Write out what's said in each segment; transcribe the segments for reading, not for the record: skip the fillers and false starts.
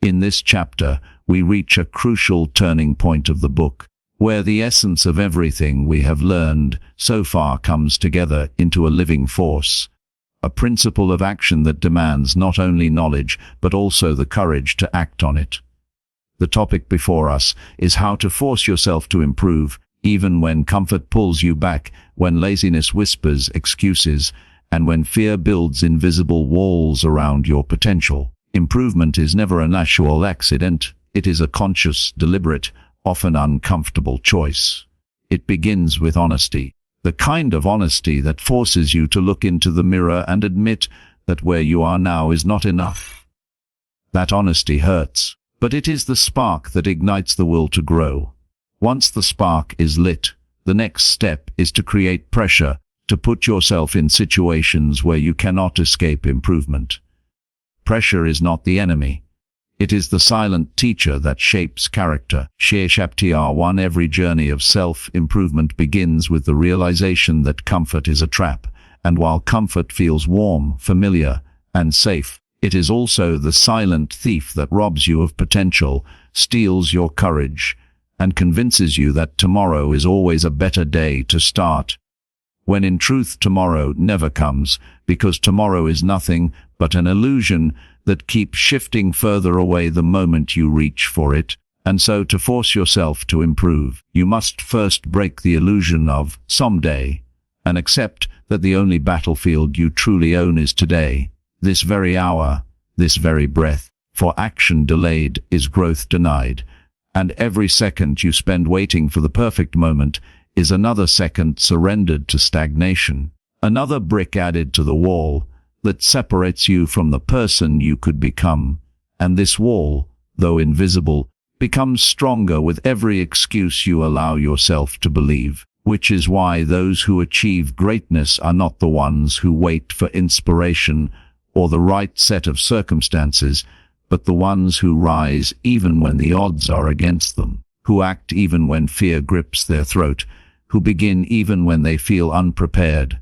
In this chapter, we reach a crucial turning point of the book, where the essence of everything we have learned so far comes together into a living force, a principle of action that demands not only knowledge but also the courage to act on it. The topic before us is how to force yourself to improve, even when comfort pulls you back, when laziness whispers excuses, and when fear builds invisible walls around your potential. Improvement is never a natural accident. It is a conscious, deliberate, often uncomfortable choice. It begins with honesty, the kind of honesty that forces you to look into the mirror and admit that where you are now is not enough. That honesty hurts, but it is the spark that ignites the will to grow. Once the spark is lit, the next step is to create pressure, to put yourself in situations where you cannot escape improvement. Pressure is not the enemy. It is the silent teacher that shapes character. Chapter 1. Every journey of self-improvement begins with the realization that comfort is a trap, and while comfort feels warm, familiar, and safe, it is also the silent thief that robs you of potential, steals your courage, and convinces you that tomorrow is always a better day to start, when in truth tomorrow never comes, because tomorrow is nothing but an illusion that keeps shifting further away the moment you reach for it. And so to force yourself to improve, you must first break the illusion of someday, and accept that the only battlefield you truly own is today, this very hour, this very breath. For action delayed is growth denied, and every second you spend waiting for the perfect moment is another second surrendered to stagnation, another brick added to the wall that separates you from the person you could become. And this wall, though invisible, becomes stronger with every excuse you allow yourself to believe, which is why those who achieve greatness are not the ones who wait for inspiration or the right set of circumstances, but the ones who rise even when the odds are against them, who act even when fear grips their throat, who begin even when they feel unprepared.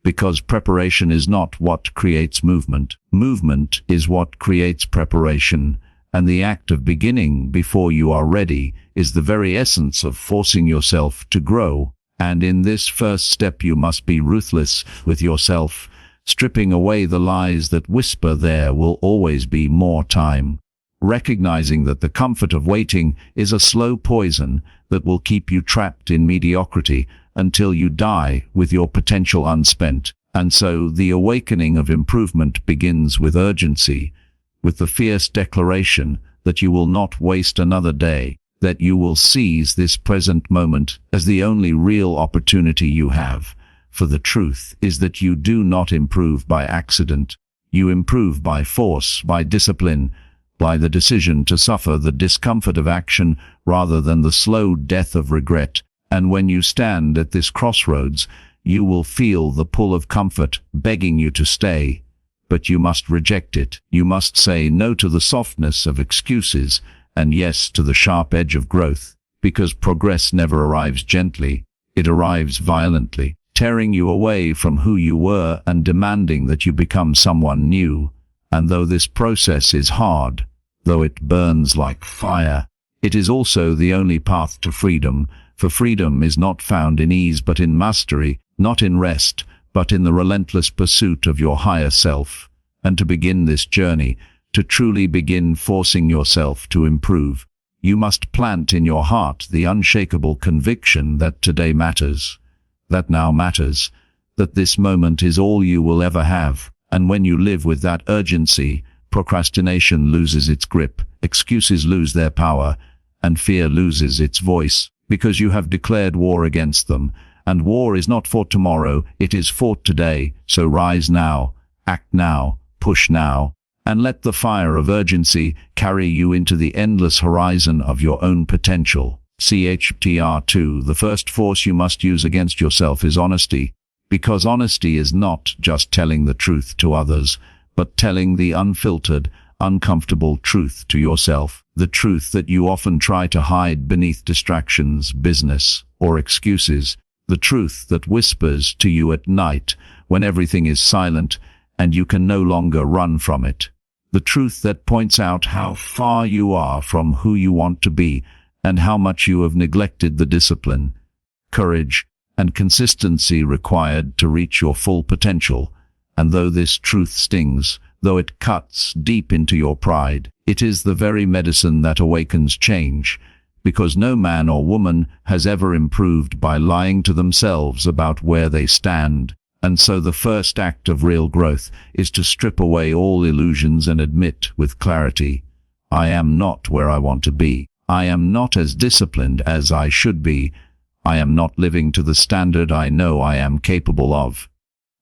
Because preparation is not what creates movement. Movement is what creates preparation, and the act of beginning before you are ready is the very essence of forcing yourself to grow. And in this first step you must be ruthless with yourself, stripping away the lies that whisper there will always be more time, recognizing that the comfort of waiting is a slow poison that will keep you trapped in mediocrity until you die with your potential unspent. And so the awakening of improvement begins with urgency, with the fierce declaration that you will not waste another day, that you will seize this present moment as the only real opportunity you have. For the truth is that you do not improve by accident. You improve by force, by discipline, by the decision to suffer the discomfort of action rather than the slow death of regret. And when you stand at this crossroads, you will feel the pull of comfort begging you to stay. But you must reject it. You must say no to the softness of excuses and yes to the sharp edge of growth, because progress never arrives gently. It arrives violently, tearing you away from who you were and demanding that you become someone new. And though this process is hard, though it burns like fire, it is also the only path to freedom. For freedom is not found in ease but in mastery, not in rest, but in the relentless pursuit of your higher self. And to begin this journey, to truly begin forcing yourself to improve, you must plant in your heart the unshakable conviction that today matters, that now matters, that this moment is all you will ever have. And when you live with that urgency, procrastination loses its grip, excuses lose their power, and fear loses its voice, because you have declared war against them. And war is not fought tomorrow, it is fought today. So rise now, act now, push now, and let the fire of urgency carry you into the endless horizon of your own potential. Chapter 2. The first force you must use against yourself is honesty, because honesty is not just telling the truth to others, but telling the unfiltered, uncomfortable truth to yourself, the truth that you often try to hide beneath distractions, business, or excuses, the truth that whispers to you at night when everything is silent and you can no longer run from it. The truth that points out how far you are from who you want to be and how much you have neglected the discipline, courage, and consistency required to reach your full potential. And though this truth stings, though it cuts deep into your pride, it is the very medicine that awakens change, because no man or woman has ever improved by lying to themselves about where they stand. And so the first act of real growth is to strip away all illusions and admit with clarity, I am not where I want to be. I am not as disciplined as I should be. I am not living to the standard I know I am capable of.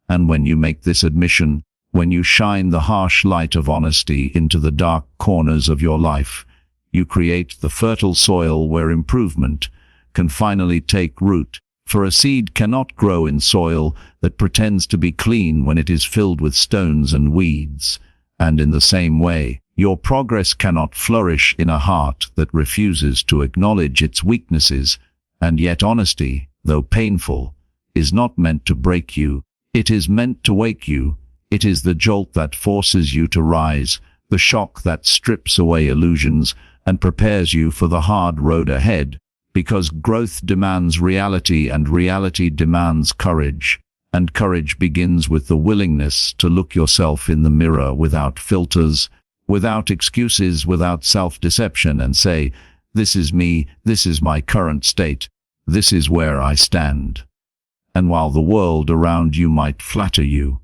And when you make this admission, when you shine the harsh light of honesty into the dark corners of your life, you create the fertile soil where improvement can finally take root. For a seed cannot grow in soil that pretends to be clean when it is filled with stones and weeds. And in the same way, your progress cannot flourish in a heart that refuses to acknowledge its weaknesses. And yet honesty, though painful, is not meant to break you. It is meant to wake you. It is the jolt that forces you to rise, the shock that strips away illusions and prepares you for the hard road ahead. Because growth demands reality and reality demands courage, and courage begins with the willingness to look yourself in the mirror without filters, without excuses, without self-deception, and say, this is me, this is my current state, this is where I stand. And while the world around you might flatter you,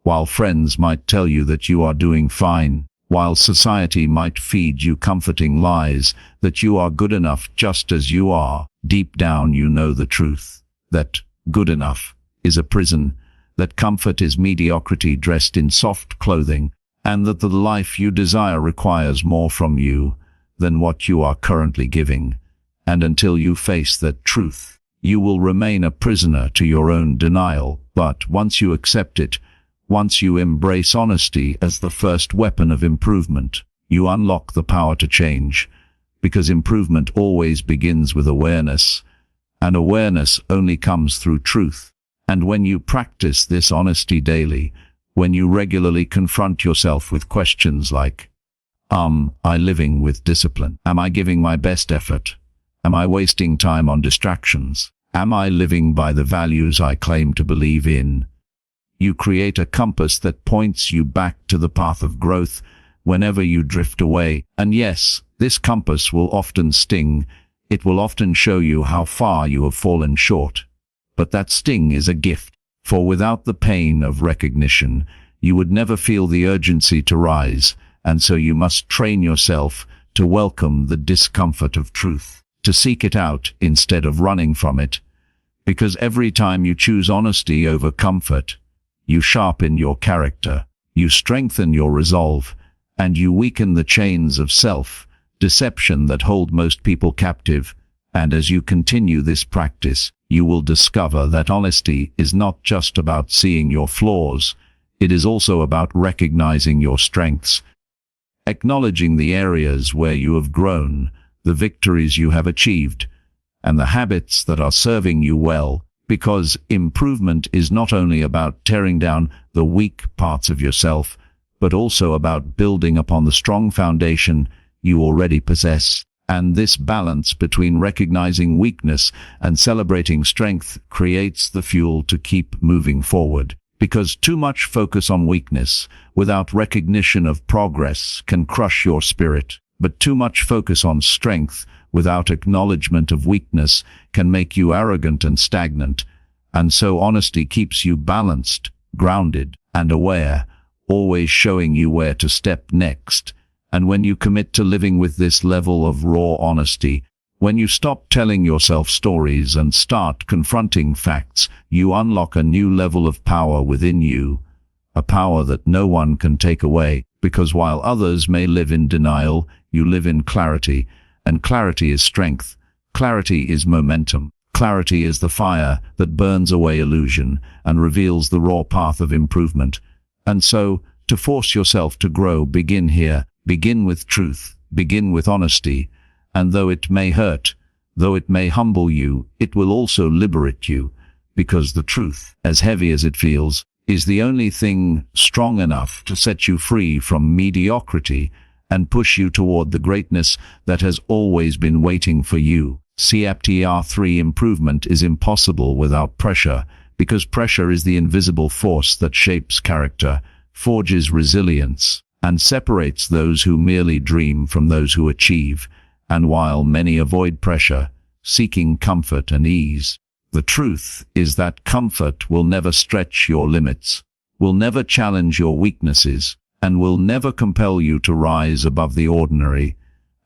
while friends might tell you that you are doing fine, while society might feed you comforting lies that you are good enough just as you are, deep down you know the truth, that good enough is a prison, that comfort is mediocrity dressed in soft clothing, and that the life you desire requires more from you than what you are currently giving. And until you face that truth, you will remain a prisoner to your own denial. But once you accept it, once you embrace honesty as the first weapon of improvement, you unlock the power to change, because improvement always begins with awareness, and awareness only comes through truth. And when you practice this honesty daily, when you regularly confront yourself with questions like, am I living with discipline? Am I giving my best effort? Am I wasting time on distractions? Am I living by the values I claim to believe in? You create a compass that points you back to the path of growth whenever you drift away. And yes, this compass will often sting. It will often show you how far you have fallen short. But that sting is a gift, for without the pain of recognition, you would never feel the urgency to rise, and so you must train yourself to welcome the discomfort of truth, to seek it out instead of running from it. Because every time you choose honesty over comfort, you sharpen your character, you strengthen your resolve, and you weaken the chains of self-deception that hold most people captive. And as you continue this practice, you will discover that honesty is not just about seeing your flaws, it is also about recognizing your strengths, acknowledging the areas where you have grown, the victories you have achieved, and the habits that are serving you well. Because improvement is not only about tearing down the weak parts of yourself, but also about building upon the strong foundation you already possess. And this balance between recognizing weakness and celebrating strength creates the fuel to keep moving forward. Because too much focus on weakness without recognition of progress can crush your spirit, but too much focus on strength without acknowledgement of weakness can make you arrogant and stagnant. And so honesty keeps you balanced, grounded, and aware, always showing you where to step next. And when you commit to living with this level of raw honesty, when you stop telling yourself stories and start confronting facts, you unlock a new level of power within you, a power that no one can take away. Because while others may live in denial, you live in clarity. And clarity is strength. Clarity is momentum. Clarity is the fire that burns away illusion and reveals the raw path of improvement. And so, to force yourself to grow, begin here. Begin with truth. Begin with honesty. And though it may hurt, though it may humble you, it will also liberate you. Because the truth, as heavy as it feels, is the only thing strong enough to set you free from mediocrity and push you toward the greatness that has always been waiting for you. Chapter 3. Improvement is impossible without pressure, because pressure is the invisible force that shapes character, forges resilience, and separates those who merely dream from those who achieve. And while many avoid pressure, seeking comfort and ease, the truth is that comfort will never stretch your limits, will never challenge your weaknesses, and will never compel you to rise above the ordinary.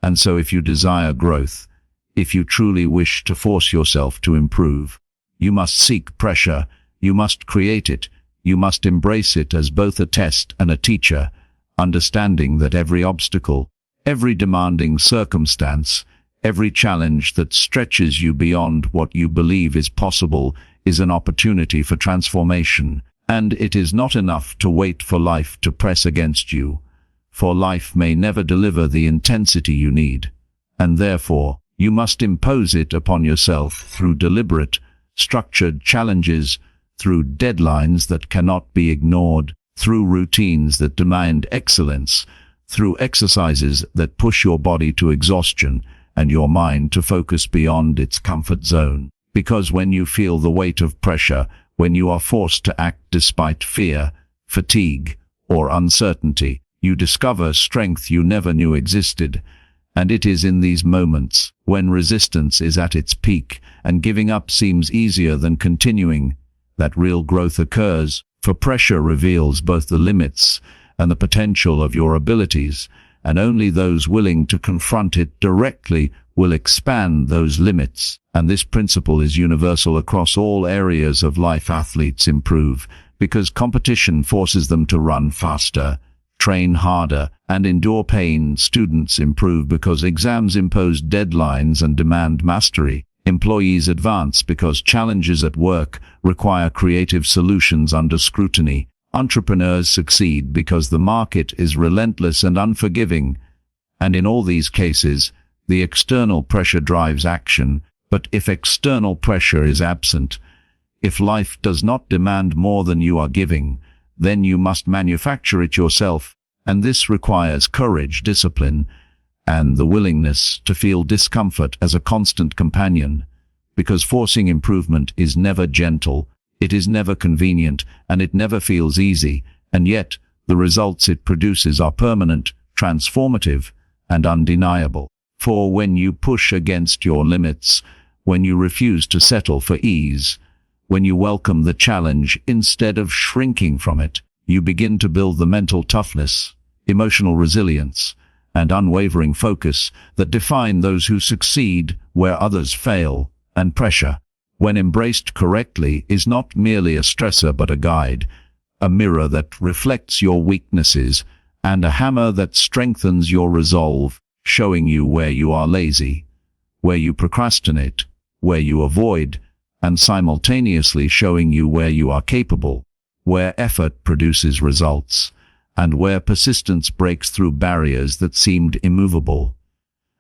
And so if you desire growth, if you truly wish to force yourself to improve, you must seek pressure, you must create it, you must embrace it as both a test and a teacher, understanding that every obstacle, every demanding circumstance, every challenge that stretches you beyond what you believe is possible is an opportunity for transformation. And it is not enough to wait for life to press against you, for life may never deliver the intensity you need, and therefore you must impose it upon yourself through deliberate, structured challenges, through deadlines that cannot be ignored, through routines that demand excellence, through exercises that push your body to exhaustion and your mind to focus beyond its comfort zone. Because when you feel the weight of pressure, when you are forced to act despite fear, fatigue, or uncertainty, you discover strength you never knew existed. And it is in these moments, when resistance is at its peak and giving up seems easier than continuing, that real growth occurs. For pressure reveals both the limits and the potential of your abilities, and only those willing to confront it directly will expand those limits. And this principle is universal across all areas of life. Athletes improve because competition forces them to run faster, train harder, and endure pain. Students improve because exams impose deadlines and demand mastery. Employees advance because challenges at work require creative solutions under scrutiny. Entrepreneurs succeed because the market is relentless and unforgiving. And in all these cases, the external pressure drives action. But if external pressure is absent, if life does not demand more than you are giving, then you must manufacture it yourself. And this requires courage, discipline, and the willingness to feel discomfort as a constant companion. Because forcing improvement is never gentle, it is never convenient, and it never feels easy. And yet, the results it produces are permanent, transformative, and undeniable. For when you push against your limits, when you refuse to settle for ease, when you welcome the challenge instead of shrinking from it, you begin to build the mental toughness, emotional resilience, and unwavering focus that define those who succeed where others fail. And pressure, when embraced correctly, is not merely a stressor but a guide, a mirror that reflects your weaknesses, and a hammer that strengthens your resolve, showing you where you are lazy, where you procrastinate, where you avoid, and simultaneously showing you where you are capable, where effort produces results, and where persistence breaks through barriers that seemed immovable.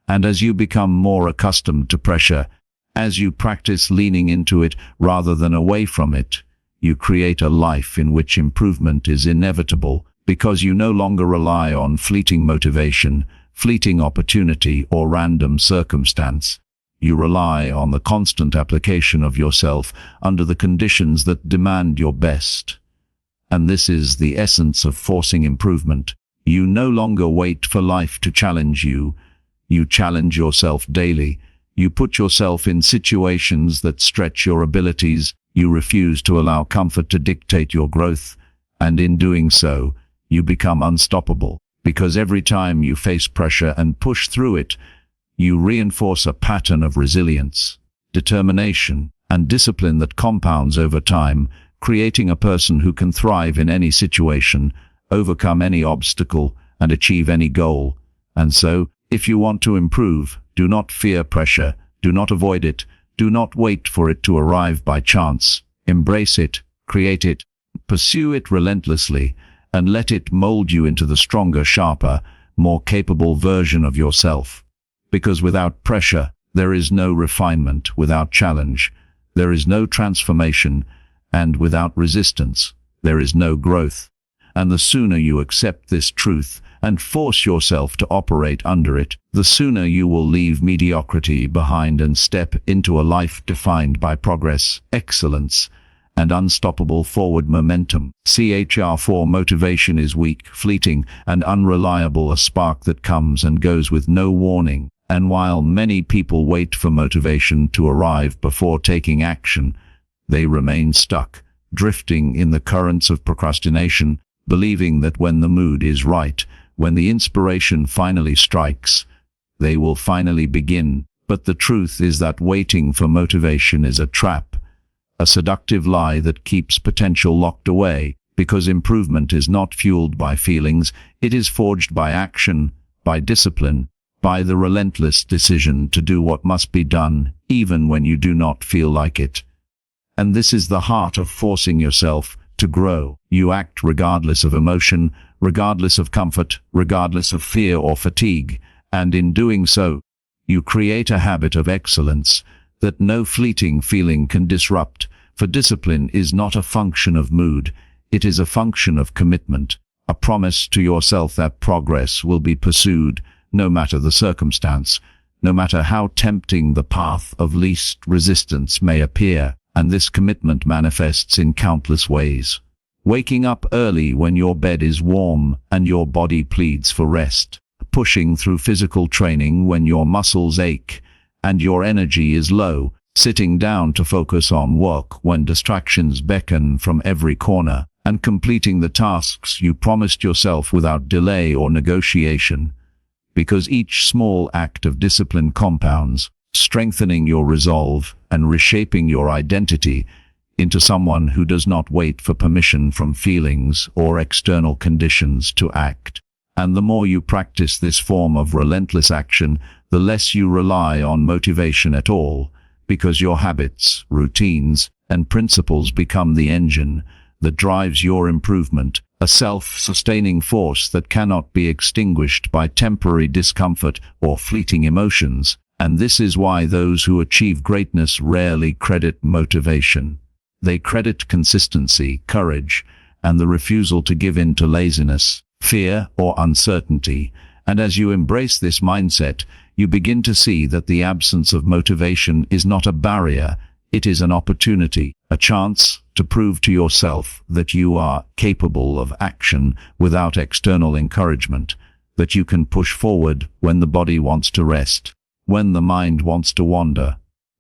And as you become more accustomed to pressure, as you practice leaning into it rather than away from it, you create a life in which improvement is inevitable, because you no longer rely on fleeting motivation, fleeting opportunity, or random circumstance. You rely on the constant application of yourself under the conditions that demand your best. And this is the essence of forcing improvement. You no longer wait for life to challenge you. You challenge yourself daily. You put yourself in situations that stretch your abilities. You refuse to allow comfort to dictate your growth. And in doing so, you become unstoppable. Because every time you face pressure and push through it, you reinforce a pattern of resilience, determination, and discipline that compounds over time, creating a person who can thrive in any situation, overcome any obstacle, and achieve any goal. And so, if you want to improve, do not fear pressure, do not avoid it, do not wait for it to arrive by chance. Embrace it, create it, pursue it relentlessly, and let it mold you into the stronger, sharper, more capable version of yourself. Because without pressure, there is no refinement. Without challenge, there is no transformation. And without resistance, there is no growth. And the sooner you accept this truth and force yourself to operate under it, the sooner you will leave mediocrity behind and step into a life defined by progress, excellence, and unstoppable forward momentum. For motivation is weak, fleeting, and unreliable, a spark that comes and goes with no warning. And while many people wait for motivation to arrive before taking action, they remain stuck, drifting in the currents of procrastination, believing that when the mood is right, when the inspiration finally strikes, they will finally begin. But the truth is that waiting for motivation is a trap, a seductive lie that keeps potential locked away, because improvement is not fueled by feelings, it is forged by action, by discipline, by the relentless decision to do what must be done, even when you do not feel like it. And this is the heart of forcing yourself to grow. You act regardless of emotion, regardless of comfort, regardless of fear or fatigue, and in doing so, you create a habit of excellence that no fleeting feeling can disrupt, for discipline is not a function of mood, it is a function of commitment, a promise to yourself that progress will be pursued, no matter the circumstance, no matter how tempting the path of least resistance may appear, and this commitment manifests in countless ways. Waking up early when your bed is warm and your body pleads for rest, pushing through physical training when your muscles ache and your energy is low, sitting down to focus on work when distractions beckon from every corner, and completing the tasks you promised yourself without delay or negotiation. Because each small act of discipline compounds, strengthening your resolve and reshaping your identity into someone who does not wait for permission from feelings or external conditions to act. And the more you practice this form of relentless action, the less you rely on motivation at all, because your habits, routines, and principles become the engine that drives your improvement, a self-sustaining force that cannot be extinguished by temporary discomfort or fleeting emotions. And this is why those who achieve greatness rarely credit motivation. They credit consistency, courage, and the refusal to give in to laziness, fear, or uncertainty. And as you embrace this mindset, you begin to see that the absence of motivation is not a barrier, it is an opportunity, a chance to prove to yourself that you are capable of action without external encouragement, that you can push forward when the body wants to rest, when the mind wants to wander,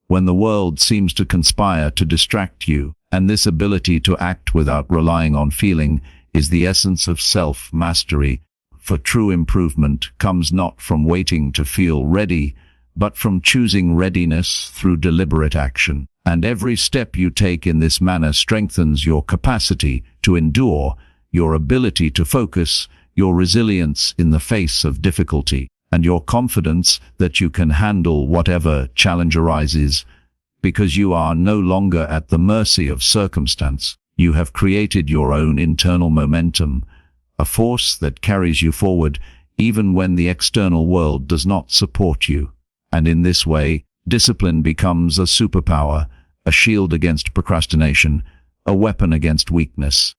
when the world seems to conspire to distract you. And this ability to act without relying on feeling is the essence of self-mastery. For true improvement comes not from waiting to feel ready, but from choosing readiness through deliberate action. And every step you take in this manner strengthens your capacity to endure, your ability to focus, your resilience in the face of difficulty, and your confidence that you can handle whatever challenge arises. Because you are no longer at the mercy of circumstance, you have created your own internal momentum, a force that carries you forward even when the external world does not support you. And in this way, discipline becomes a superpower, a shield against procrastination, a weapon against weakness,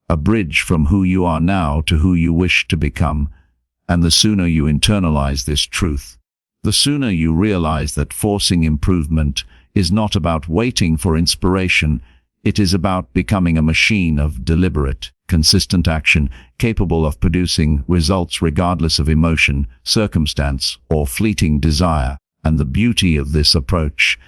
a bridge from who you are now to who you wish to become. And the sooner you internalize this truth, the sooner you realize that forcing improvement is not about waiting for inspiration, it is about becoming a machine of deliberate, consistent action, capable of producing results regardless of emotion, circumstance, or fleeting desire. And the beauty of this approach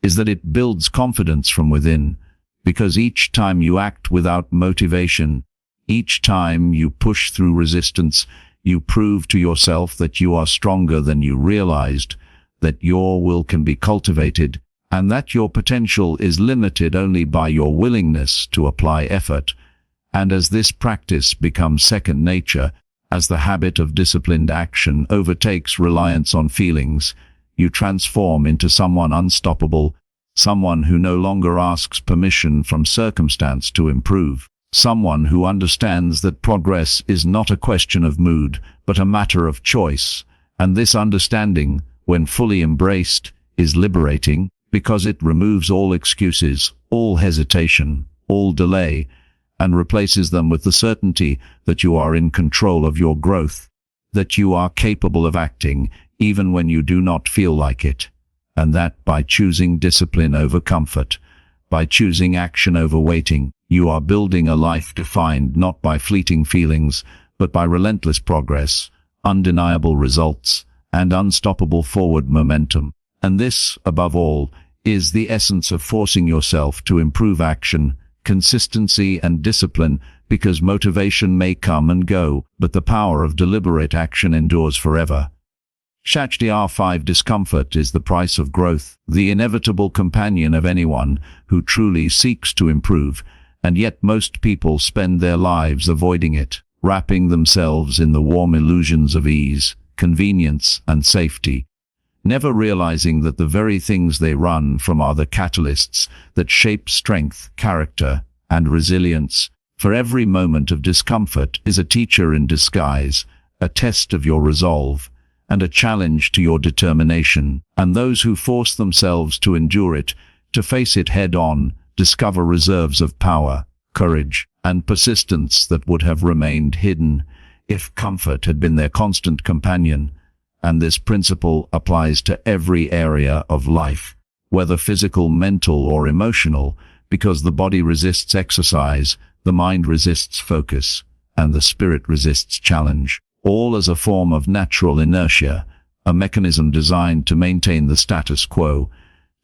is that it builds confidence from within, because each time you act without motivation, each time you push through resistance, you prove to yourself that you are stronger than you realized, that your will can be cultivated, and that your potential is limited only by your willingness to apply effort. And as this practice becomes second nature, as the habit of disciplined action overtakes reliance on feelings, you transform into someone unstoppable, someone who no longer asks permission from circumstance to improve, someone who understands that progress is not a question of mood, but a matter of choice. And this understanding, when fully embraced, is liberating, because it removes all excuses, all hesitation, all delay, and replaces them with the certainty that you are in control of your growth, that you are capable of acting even when you do not feel like it, and that by choosing discipline over comfort, by choosing action over waiting, you are building a life defined not by fleeting feelings, but by relentless progress, undeniable results, and unstoppable forward momentum. And this, above all, is the essence of forcing yourself to improve action, consistency, and discipline, because motivation may come and go, but the power of deliberate action endures forever. Shakti 5 Discomfort is the price of growth, the inevitable companion of anyone who truly seeks to improve, and yet most people spend their lives avoiding it, wrapping themselves in the warm illusions of ease, convenience, and safety, never realizing that the very things they run from are the catalysts that shape strength, character, and resilience. For every moment of discomfort is a teacher in disguise, a test of your resolve, and a challenge to your determination. And those who force themselves to endure it, to face it head-on, discover reserves of power, courage, and persistence that would have remained hidden if comfort had been their constant companion. And this principle applies to every area of life, whether physical, mental, or emotional, because the body resists exercise, the mind resists focus, and the spirit resists challenge, all as a form of natural inertia, a mechanism designed to maintain the status quo,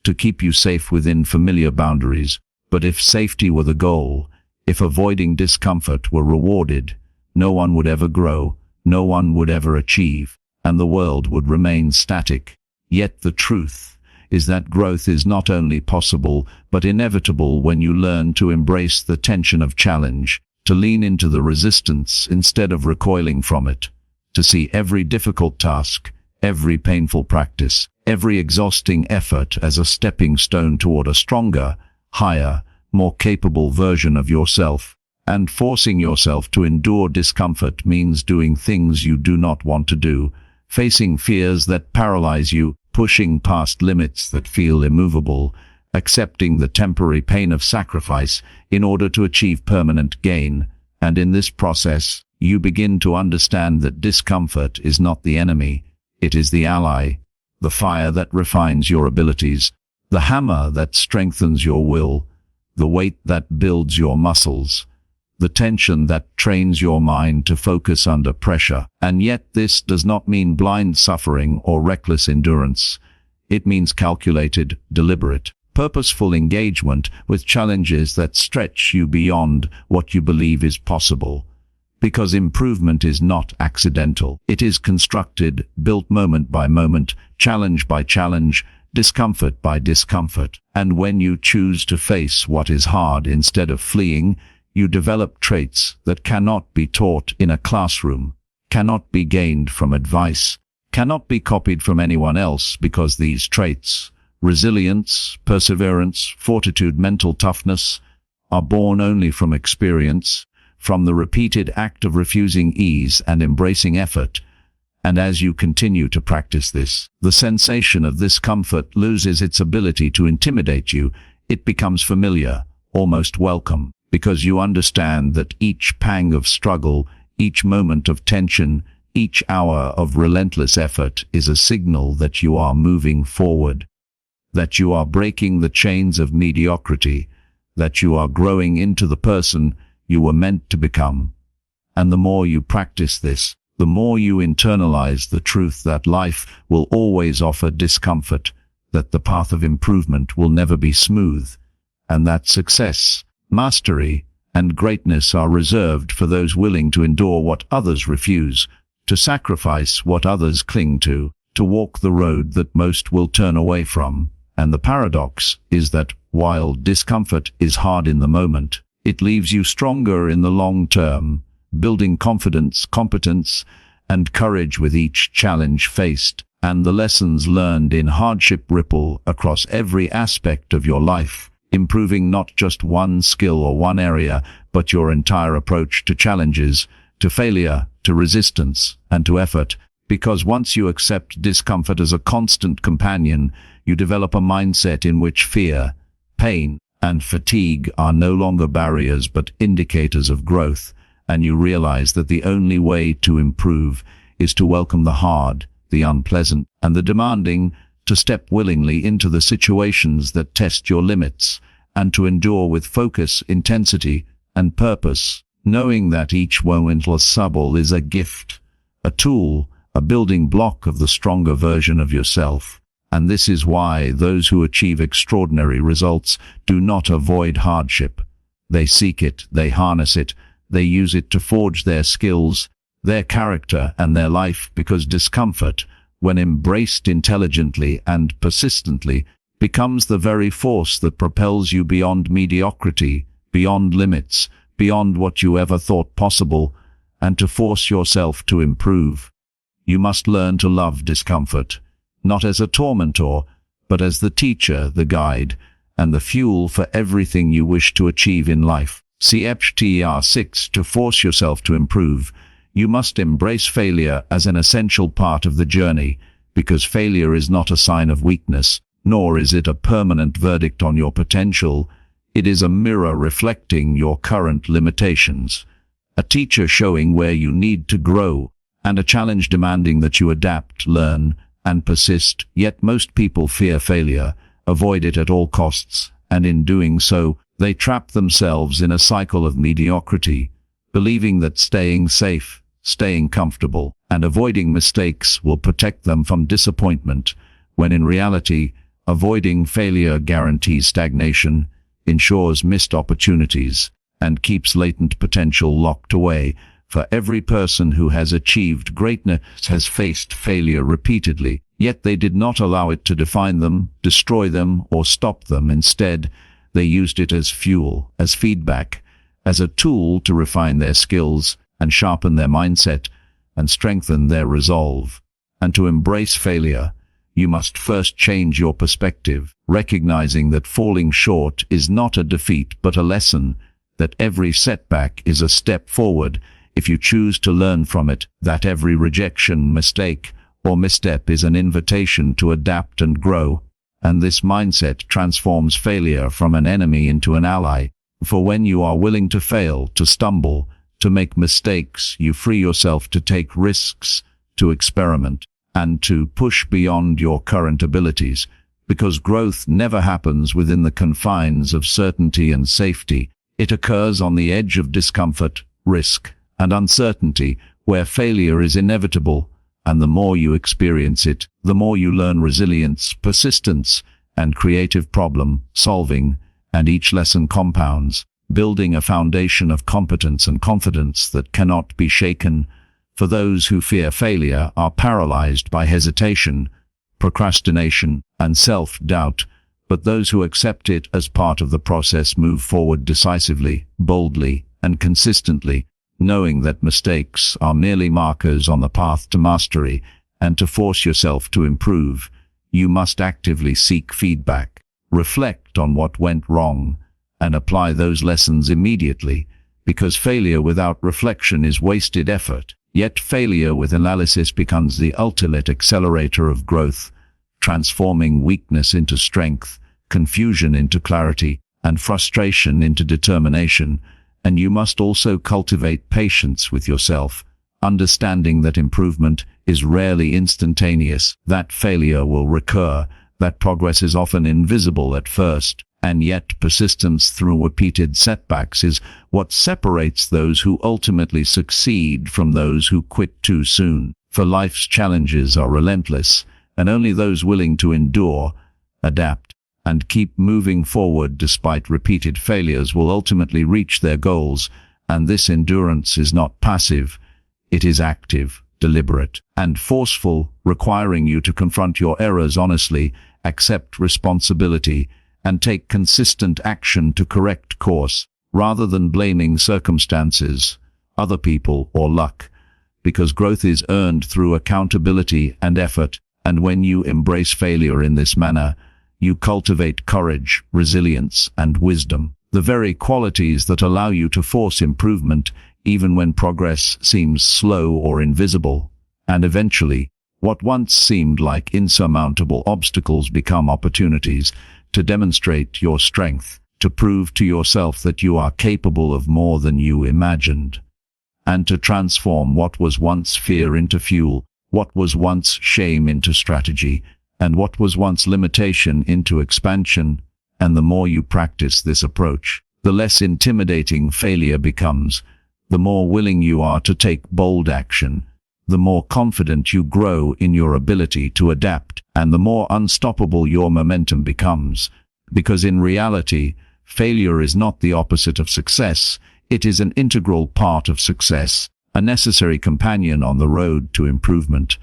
to keep you safe within familiar boundaries. But if safety were the goal, if avoiding discomfort were rewarded, no one would ever grow, no one would ever achieve, and the world would remain static. Yet the truth is that growth is not only possible, but inevitable when you learn to embrace the tension of challenge, to lean into the resistance instead of recoiling from it, to see every difficult task, every painful practice, every exhausting effort as a stepping stone toward a stronger, higher, more capable version of yourself. And forcing yourself to endure discomfort means doing things you do not want to do, facing fears that paralyze you, pushing past limits that feel immovable, accepting the temporary pain of sacrifice in order to achieve permanent gain. And in this process, you begin to understand that discomfort is not the enemy, it is the ally, the fire that refines your abilities, the hammer that strengthens your will, the weight that builds your muscles, the tension that trains your mind to focus under pressure. And yet this does not mean blind suffering or reckless endurance. It means calculated, deliberate, purposeful engagement with challenges that stretch you beyond what you believe is possible. Because improvement is not accidental. It is constructed, built moment by moment, challenge by challenge, discomfort by discomfort. And when you choose to face what is hard instead of fleeing, you develop traits that cannot be taught in a classroom, cannot be gained from advice, cannot be copied from anyone else, because these traits, resilience, perseverance, fortitude, mental toughness, are born only from experience, from the repeated act of refusing ease and embracing effort. And as you continue to practice this, the sensation of discomfort loses its ability to intimidate you. It becomes familiar, almost welcome, because you understand that each pang of struggle, each moment of tension, each hour of relentless effort is a signal that you are moving forward, that you are breaking the chains of mediocrity, that you are growing into the person you were meant to become. And the more you practice this, the more you internalize the truth that life will always offer discomfort, that the path of improvement will never be smooth, and that success, mastery, and greatness are reserved for those willing to endure what others refuse, to sacrifice what others cling to walk the road that most will turn away from. And the paradox is that while discomfort is hard in the moment, it leaves you stronger in the long term, building confidence, competence, and courage with each challenge faced. And the lessons learned in hardship ripple across every aspect of your life, improving not just one skill or one area, but your entire approach to challenges, to failure, to resistance, and to effort. Because once you accept discomfort as a constant companion, you develop a mindset in which fear, pain, and fatigue are no longer barriers but indicators of growth, and you realize that the only way to improve is to welcome the hard, the unpleasant, and the demanding, to step willingly into the situations that test your limits, and to endure with focus, intensity, and purpose, knowing that each momentous stumble is a gift, a tool, a building block of the stronger version of yourself. And this is why those who achieve extraordinary results do not avoid hardship. They seek it, they harness it, they use it to forge their skills, their character, and their life, because discomfort, when embraced intelligently and persistently, becomes the very force that propels you beyond mediocrity, beyond limits, beyond what you ever thought possible, and to force yourself to improve. You must learn to love discomfort, not as a tormentor, but as the teacher, the guide, and the fuel for everything you wish to achieve in life. Chapter 6. To force yourself to improve, you must embrace failure as an essential part of the journey, because failure is not a sign of weakness, nor is it a permanent verdict on your potential. It is a mirror reflecting your current limitations, a teacher showing where you need to grow, and a challenge demanding that you adapt, learn, and persist. Yet most people fear failure, avoid it at all costs, and in doing so, they trap themselves in a cycle of mediocrity, believing that staying safe, staying comfortable, and avoiding mistakes will protect them from disappointment, when in reality, avoiding failure guarantees stagnation, ensures missed opportunities, and keeps latent potential locked away. For every person who has achieved greatness has faced failure repeatedly, yet they did not allow it to define them, destroy them, or stop them. Instead, they used it as fuel, as feedback, as a tool to refine their skills and sharpen their mindset and strengthen their resolve. And to embrace failure, you must first change your perspective, recognizing that falling short is not a defeat but a lesson, that every setback is a step forward if you choose to learn from it, that every rejection, mistake, or misstep is an invitation to adapt and grow. And this mindset transforms failure from an enemy into an ally. For when you are willing to fail, to stumble, to make mistakes, you free yourself to take risks, to experiment, and to push beyond your current abilities, because growth never happens within the confines of certainty and safety. It occurs on the edge of discomfort, risk, and uncertainty, where failure is inevitable, and the more you experience it, the more you learn resilience, persistence, and creative problem solving, and each lesson compounds, building a foundation of competence and confidence that cannot be shaken. For those who fear failure are paralyzed by hesitation, procrastination, and self-doubt, but those who accept it as part of the process move forward decisively, boldly, and consistently, knowing that mistakes are merely markers on the path to mastery. And to force yourself to improve, you must actively seek feedback, reflect on what went wrong, and apply those lessons immediately, because failure without reflection is wasted effort. Yet failure with analysis becomes the ultimate accelerator of growth, transforming weakness into strength, confusion into clarity, and frustration into determination. And you must also cultivate patience with yourself, understanding that improvement is rarely instantaneous, that failure will recur, that progress is often invisible at first, and yet persistence through repeated setbacks is what separates those who ultimately succeed from those who quit too soon. For life's challenges are relentless, and only those willing to endure, adapt, and keep moving forward despite repeated failures will ultimately reach their goals. And this endurance is not passive, it is active, deliberate, and forceful, requiring you to confront your errors honestly, accept responsibility, and take consistent action to correct course, rather than blaming circumstances, other people, or luck, because growth is earned through accountability and effort. And when you embrace failure in this manner, you cultivate courage, resilience, and wisdom, the very qualities that allow you to force improvement even when progress seems slow or invisible. And eventually, what once seemed like insurmountable obstacles become opportunities to demonstrate your strength, to prove to yourself that you are capable of more than you imagined, and to transform what was once fear into fuel, what was once shame into strategy, and what was once limitation into expansion. And the more you practice this approach, the less intimidating failure becomes, the more willing you are to take bold action, the more confident you grow in your ability to adapt, and the more unstoppable your momentum becomes. Because in reality, failure is not the opposite of success, it is an integral part of success, a necessary companion on the road to improvement.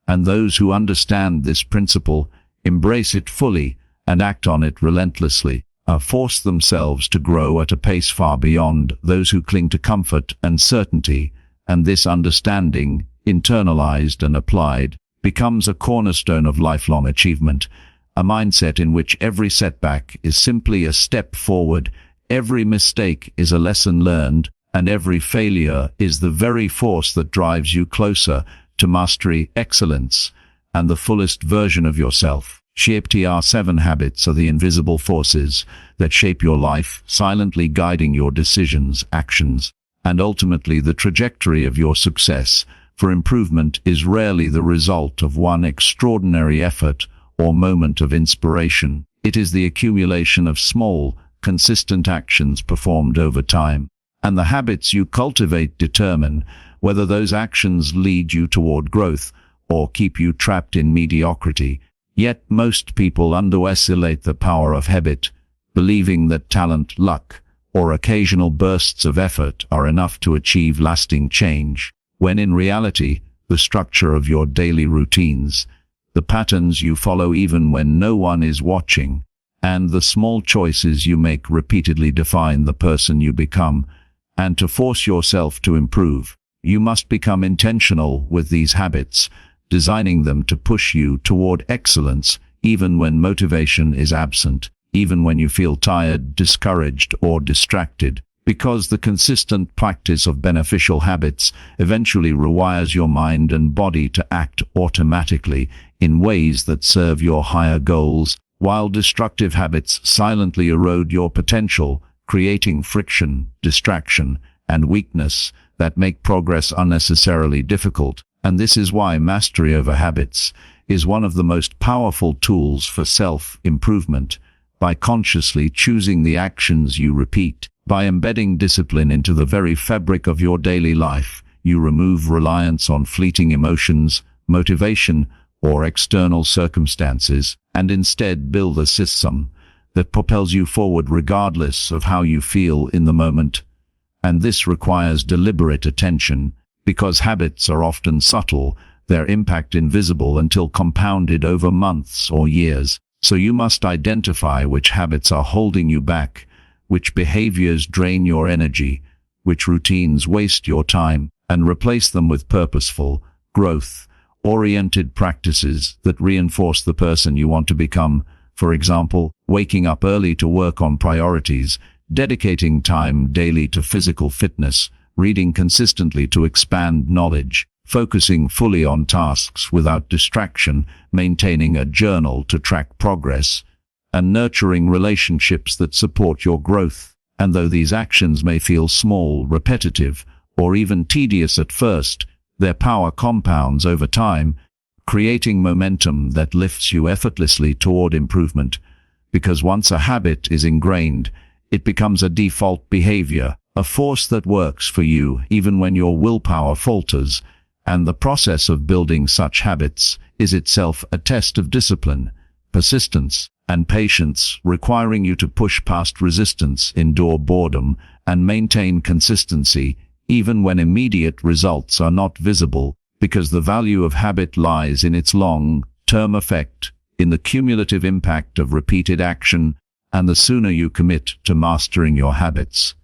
And those who understand this principle, embrace it fully, and act on it relentlessly, force themselves to grow at a pace far beyond those who cling to comfort and certainty. And this understanding, internalized and applied, becomes a cornerstone of lifelong achievement, a mindset in which every setback is simply a step forward, every mistake is a lesson learned, and every failure is the very force that drives you closer to mastery, excellence, and the fullest version of yourself. Our 7 habits are the invisible forces that shape your life, silently guiding your decisions, actions, and ultimately the trajectory of your success. For improvement is rarely the result of one extraordinary effort or moment of inspiration. It is the accumulation of small, consistent actions performed over time. And the habits you cultivate determine whether those actions lead you toward growth or keep you trapped in mediocrity. Yet most people underestimate the power of habit, believing that talent, luck, or occasional bursts of effort are enough to achieve lasting change, when in reality, the structure of your daily routines, the patterns you follow even when no one is watching, and the small choices you make repeatedly define the person you become. And to force yourself to improve, you must become intentional with these habits, designing them to push you toward excellence, even when motivation is absent, even when you feel tired, discouraged, or distracted, because the consistent practice of beneficial habits eventually rewires your mind and body to act automatically in ways that serve your higher goals, while destructive habits silently erode your potential, creating friction, distraction, and weakness that make progress unnecessarily difficult. And this is why mastery over habits is one of the most powerful tools for self-improvement. By consciously choosing the actions you repeat, by embedding discipline into the very fabric of your daily life, you remove reliance on fleeting emotions, motivation, or external circumstances, and instead build a system that propels you forward regardless of how you feel in the moment. And this requires deliberate attention, because habits are often subtle, their impact invisible until compounded over months or years. So you must identify which habits are holding you back, which behaviors drain your energy, which routines waste your time, and replace them with purposeful, growth-oriented practices that reinforce the person you want to become. For example, waking up early to work on priorities, dedicating time daily to physical fitness, reading consistently to expand knowledge, focusing fully on tasks without distraction, maintaining a journal to track progress, and nurturing relationships that support your growth. And though these actions may feel small, repetitive, or even tedious at first, their power compounds over time, creating momentum that lifts you effortlessly toward improvement. Because once a habit is ingrained, it becomes a default behavior, a force that works for you even when your willpower falters. And the process of building such habits is itself a test of discipline, persistence, and patience, requiring you to push past resistance, endure boredom, and maintain consistency, even when immediate results are not visible, because the value of habit lies in its long-term effect, in the cumulative impact of repeated action. And the sooner you commit to mastering your habits,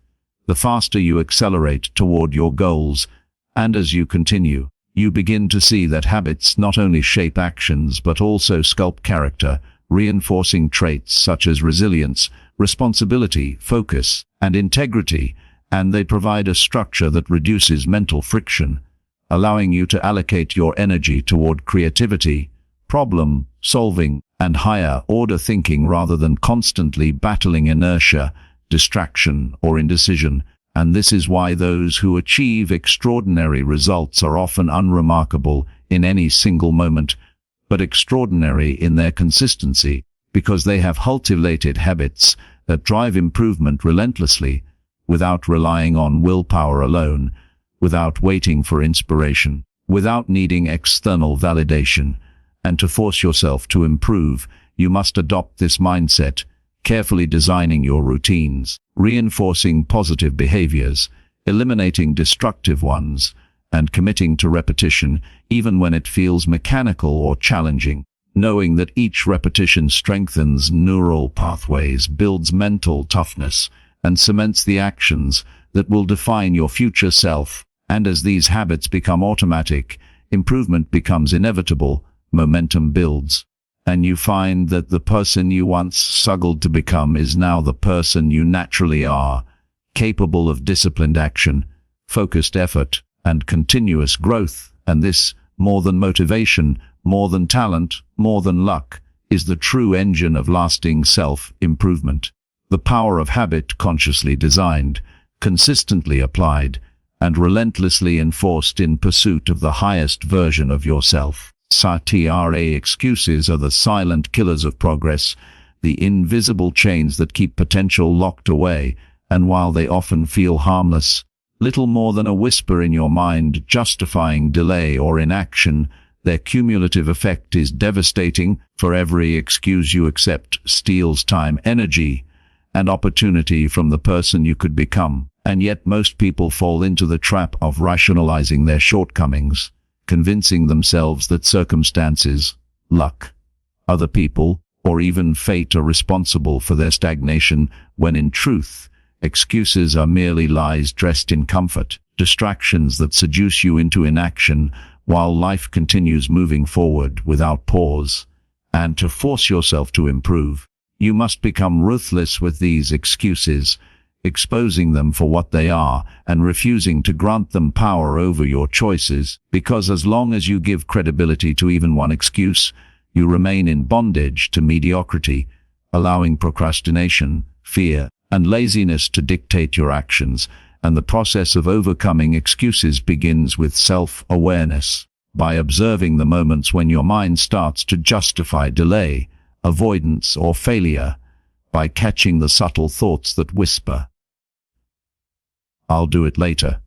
the faster you accelerate toward your goals. And as you continue, you begin to see that habits not only shape actions but also sculpt character, reinforcing traits such as resilience, responsibility, focus, and integrity, and they provide a structure that reduces mental friction, allowing you to allocate your energy toward creativity, problem solving, and higher-order thinking rather than constantly battling inertia, distraction, or indecision. And this is why those who achieve extraordinary results are often unremarkable in any single moment, but extraordinary in their consistency, because they have cultivated habits that drive improvement relentlessly, without relying on willpower alone, without waiting for inspiration, without needing external validation. And to force yourself to improve, you must adopt this mindset, carefully designing your routines, reinforcing positive behaviors, eliminating destructive ones, and committing to repetition even when it feels mechanical or challenging, knowing that each repetition strengthens neural pathways, builds mental toughness, and cements the actions that will define your future self. And as these habits become automatic, improvement becomes inevitable, momentum builds, and you find that the person you once struggled to become is now the person you naturally are, capable of disciplined action, focused effort, and continuous growth. And this, more than motivation, more than talent, more than luck, is the true engine of lasting self-improvement. The power of habit, consciously designed, consistently applied, and relentlessly enforced in pursuit of the highest version of yourself. Excuses are the silent killers of progress, the invisible chains that keep potential locked away, and while they often feel harmless, little more than a whisper in your mind justifying delay or inaction, their cumulative effect is devastating. For every excuse you accept steals time, energy, and opportunity from the person you could become. And yet most people fall into the trap of rationalizing their shortcomings, convincing themselves that circumstances, luck, other people, or even fate are responsible for their stagnation, when in truth, excuses are merely lies dressed in comfort, distractions that seduce you into inaction while life continues moving forward without pause. And to force yourself to improve, you must become ruthless with these excuses, exposing them for what they are and refusing to grant them power over your choices, because as long as you give credibility to even one excuse, you remain in bondage to mediocrity, allowing procrastination, fear, and laziness to dictate your actions. And the process of overcoming excuses begins with self-awareness, by observing the moments when your mind starts to justify delay, avoidance, or failure, by catching the subtle thoughts that whisper, "I'll do it later,"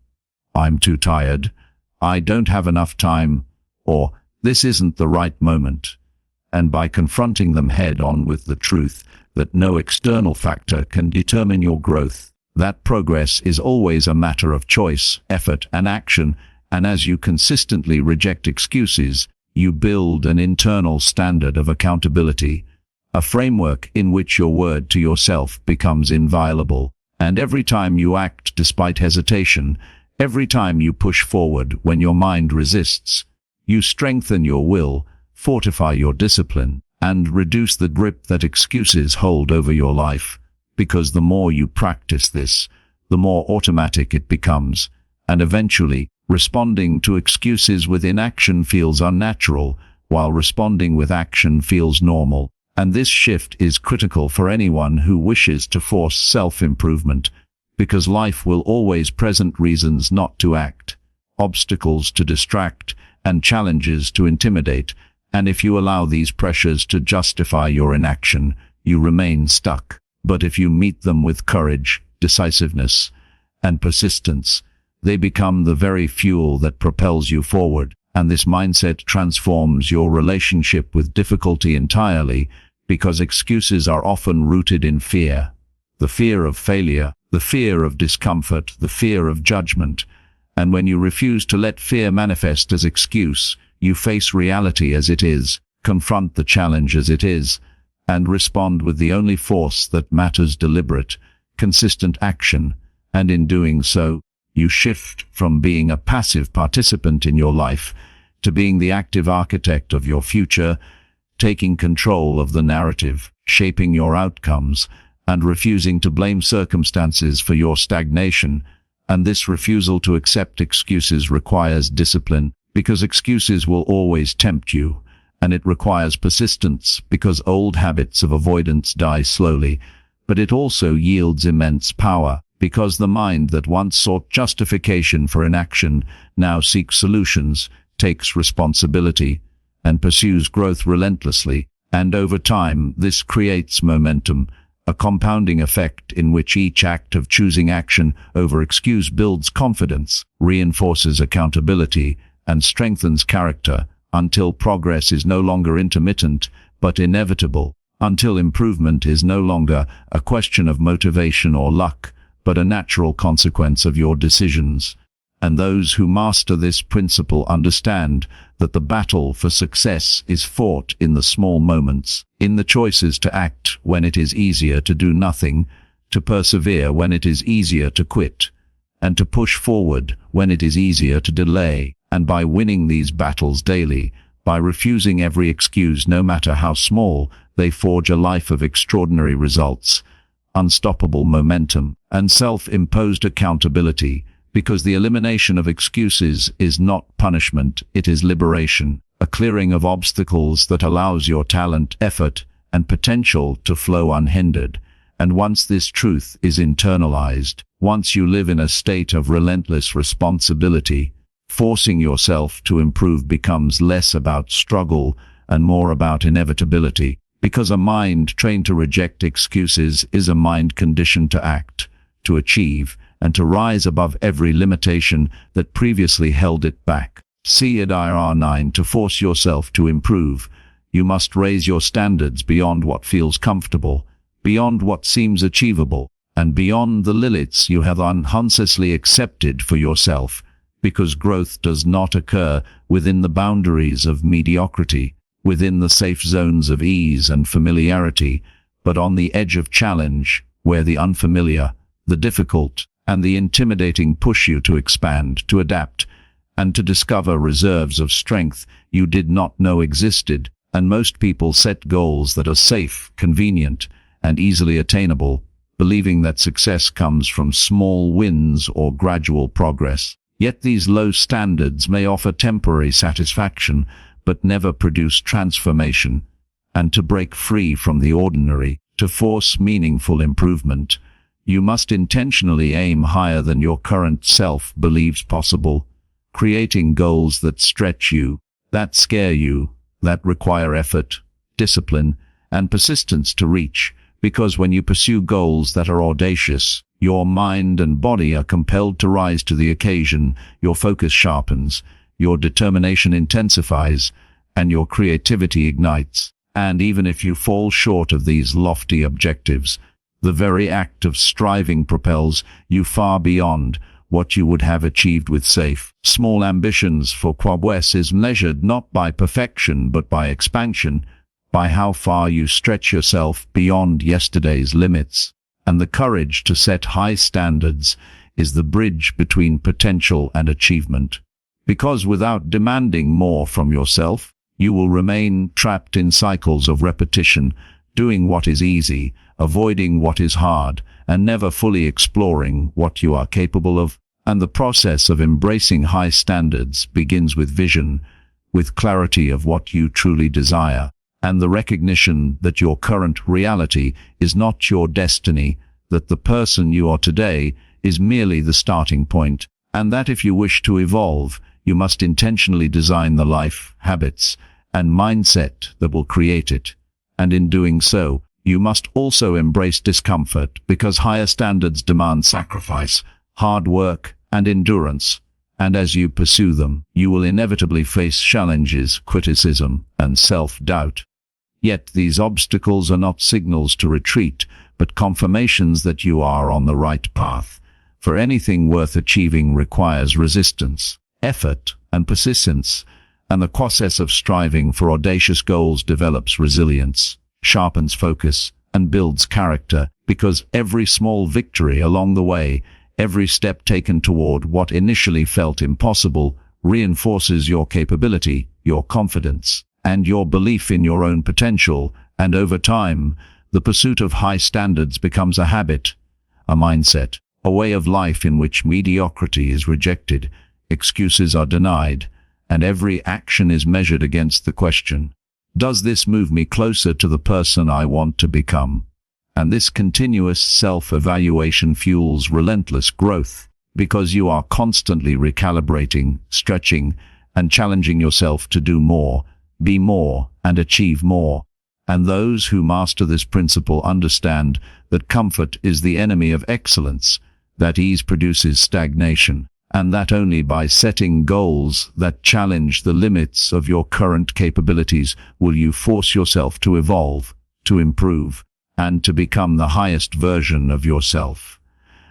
"I'm too tired," "I don't have enough time," or "this isn't the right moment," and by confronting them head-on with the truth that no external factor can determine your growth. That progress is always a matter of choice, effort, and action, and as you consistently reject excuses, you build an internal standard of accountability, a framework in which your word to yourself becomes inviolable. And every time you act despite hesitation, every time you push forward when your mind resists, you strengthen your will, fortify your discipline, and reduce the grip that excuses hold over your life. Because the more you practice this, the more automatic it becomes, and eventually, responding to excuses with inaction feels unnatural, while responding with action feels normal. And this shift is critical for anyone who wishes to force self-improvement, because life will always present reasons not to act, obstacles to distract, and challenges to intimidate. And if you allow these pressures to justify your inaction, you remain stuck. But if you meet them with courage, decisiveness, and persistence, they become the very fuel that propels you forward. And this mindset transforms your relationship with difficulty entirely, because excuses are often rooted in fear. The fear of failure, the fear of discomfort, the fear of judgment. And when you refuse to let fear manifest as excuse, you face reality as it is, confront the challenge as it is, and respond with the only force that matters: deliberate, consistent action. And in doing so, you shift from being a passive participant in your life to being the active architect of your future, taking control of the narrative, shaping your outcomes, and refusing to blame circumstances for your stagnation. And this refusal to accept excuses requires discipline, because excuses will always tempt you, and it requires persistence because old habits of avoidance die slowly, but it also yields immense power because the mind that once sought justification for inaction now seeks solutions, takes responsibility, and pursues growth relentlessly, and over time this creates momentum, a compounding effect in which each act of choosing action over excuse builds confidence, reinforces accountability, and strengthens character, until progress is no longer intermittent but inevitable, until improvement is no longer a question of motivation or luck, but a natural consequence of your decisions. And those who master this principle understand that the battle for success is fought in the small moments, in the choices to act when it is easier to do nothing, to persevere when it is easier to quit, and to push forward when it is easier to delay. And by winning these battles daily, by refusing every excuse no matter how small, they forge a life of extraordinary results, unstoppable momentum, and self-imposed accountability, because the elimination of excuses is not punishment, it is liberation, a clearing of obstacles that allows your talent, effort, and potential to flow unhindered. And once this truth is internalized, once you live in a state of relentless responsibility, forcing yourself to improve becomes less about struggle and more about inevitability, because a mind trained to reject excuses is a mind conditioned to act, to achieve, and to rise above every limitation that previously held it back. See IR 9. To force yourself to improve, you must raise your standards beyond what feels comfortable, beyond what seems achievable, and beyond the limits you have unconsciously accepted for yourself, because growth does not occur within the boundaries of mediocrity, within the safe zones of ease and familiarity, but on the edge of challenge, where the unfamiliar, the difficult, and the intimidating push you to expand, to adapt, and to discover reserves of strength you did not know existed. And most people set goals that are safe, convenient, and easily attainable, believing that success comes from small wins or gradual progress. Yet these low standards may offer temporary satisfaction, but never produce transformation. And to break free from the ordinary, to force meaningful improvement, you must intentionally aim higher than your current self believes possible, creating goals that stretch you, that scare you, that require effort, discipline, and persistence to reach, because when you pursue goals that are audacious, your mind and body are compelled to rise to the occasion, your focus sharpens, your determination intensifies, and your creativity ignites. And even if you fall short of these lofty objectives, the very act of striving propels you far beyond what you would have achieved with safe, small ambitions. For progress is measured not by perfection but by expansion, by how far you stretch yourself beyond yesterday's limits. And the courage to set high standards is the bridge between potential and achievement. Because without demanding more from yourself, you will remain trapped in cycles of repetition, doing what is easy, avoiding what is hard, and never fully exploring what you are capable of. And the process of embracing high standards begins with vision, with clarity of what you truly desire, and the recognition that your current reality is not your destiny, that the person you are today is merely the starting point, and that if you wish to evolve, you must intentionally design the life, habits, and mindset that will create it. And in doing so, you must also embrace discomfort, because higher standards demand sacrifice, hard work, and endurance. And as you pursue them, you will inevitably face challenges, criticism, and self-doubt. Yet these obstacles are not signals to retreat, but confirmations that you are on the right path. For anything worth achieving requires resistance, effort, and persistence, and the process of striving for audacious goals develops resilience, sharpens focus, and builds character, because every small victory along the way, every step taken toward what initially felt impossible, reinforces your capability, your confidence, and your belief in your own potential. And over time, the pursuit of high standards becomes a habit, a mindset, a way of life in which mediocrity is rejected, excuses are denied, and every action is measured against the question, Does this move me closer to the person I want to become? And this continuous self-evaluation fuels relentless growth, because you are constantly recalibrating, stretching, and challenging yourself to do more, be more, and achieve more. And those who master this principle understand that comfort is the enemy of excellence, that ease produces stagnation, and that only by setting goals that challenge the limits of your current capabilities will you force yourself to evolve, to improve, and to become the highest version of yourself.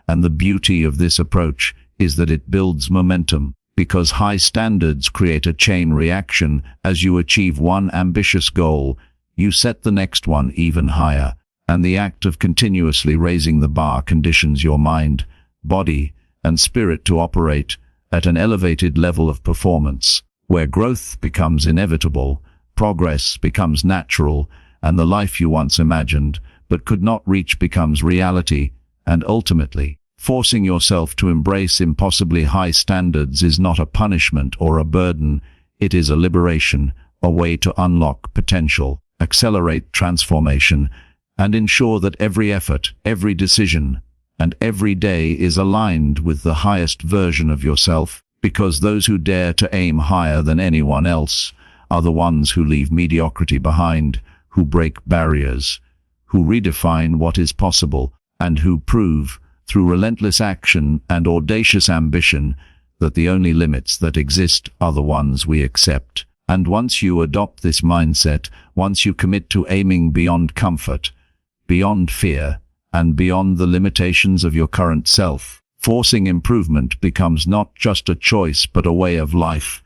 And the beauty of this approach is that it builds momentum, because high standards create a chain reaction. As you achieve one ambitious goal, you set the next one even higher, and the act of continuously raising the bar conditions your mind, body, and spirit to operate at an elevated level of performance, where growth becomes inevitable, progress becomes natural, and the life you once imagined but could not reach becomes reality. And ultimately, forcing yourself to embrace impossibly high standards is not a punishment or a burden. It is a liberation, a way to unlock potential, accelerate transformation, and ensure that every effort, every decision, and every day is aligned with the highest version of yourself, because those who dare to aim higher than anyone else are the ones who leave mediocrity behind, who break barriers, who redefine what is possible, and who prove, through relentless action and audacious ambition, that the only limits that exist are the ones we accept. And once you adopt this mindset, once you commit to aiming beyond comfort, beyond fear, and beyond the limitations of your current self, forcing improvement becomes not just a choice but a way of life,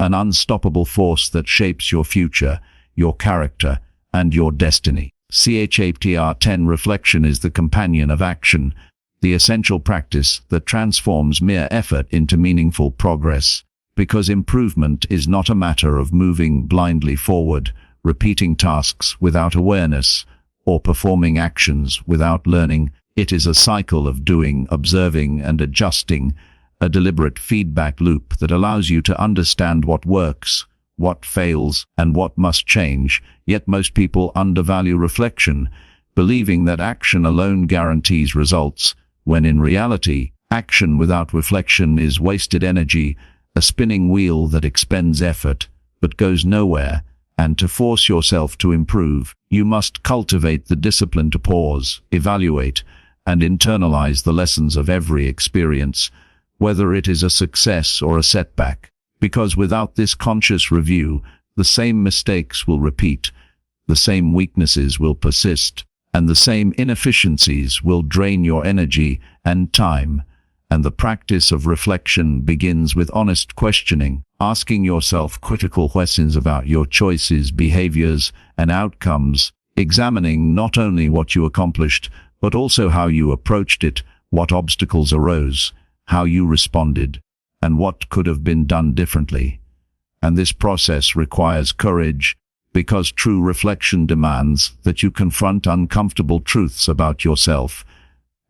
an unstoppable force that shapes your future, your character, and your destiny. Chapter 10 Reflection is the companion of action, the essential practice that transforms mere effort into meaningful progress, because improvement is not a matter of moving blindly forward, repeating tasks without awareness, or performing actions without learning. It is a cycle of doing, observing, and adjusting, a deliberate feedback loop that allows you to understand what works, what fails, and what must change. Yet most people undervalue reflection, believing that action alone guarantees results, when in reality, action without reflection is wasted energy, a spinning wheel that expends effort, but goes nowhere. And to force yourself to improve, you must cultivate the discipline to pause, evaluate, and internalize the lessons of every experience, whether it is a success or a setback. Because without this conscious review, the same mistakes will repeat, the same weaknesses will persist, and the same inefficiencies will drain your energy and time. And the practice of reflection begins with honest questioning, asking yourself critical questions about your choices, behaviors, and outcomes, examining not only what you accomplished, but also how you approached it, what obstacles arose, how you responded, and what could have been done differently. And this process requires courage, because true reflection demands that you confront uncomfortable truths about yourself,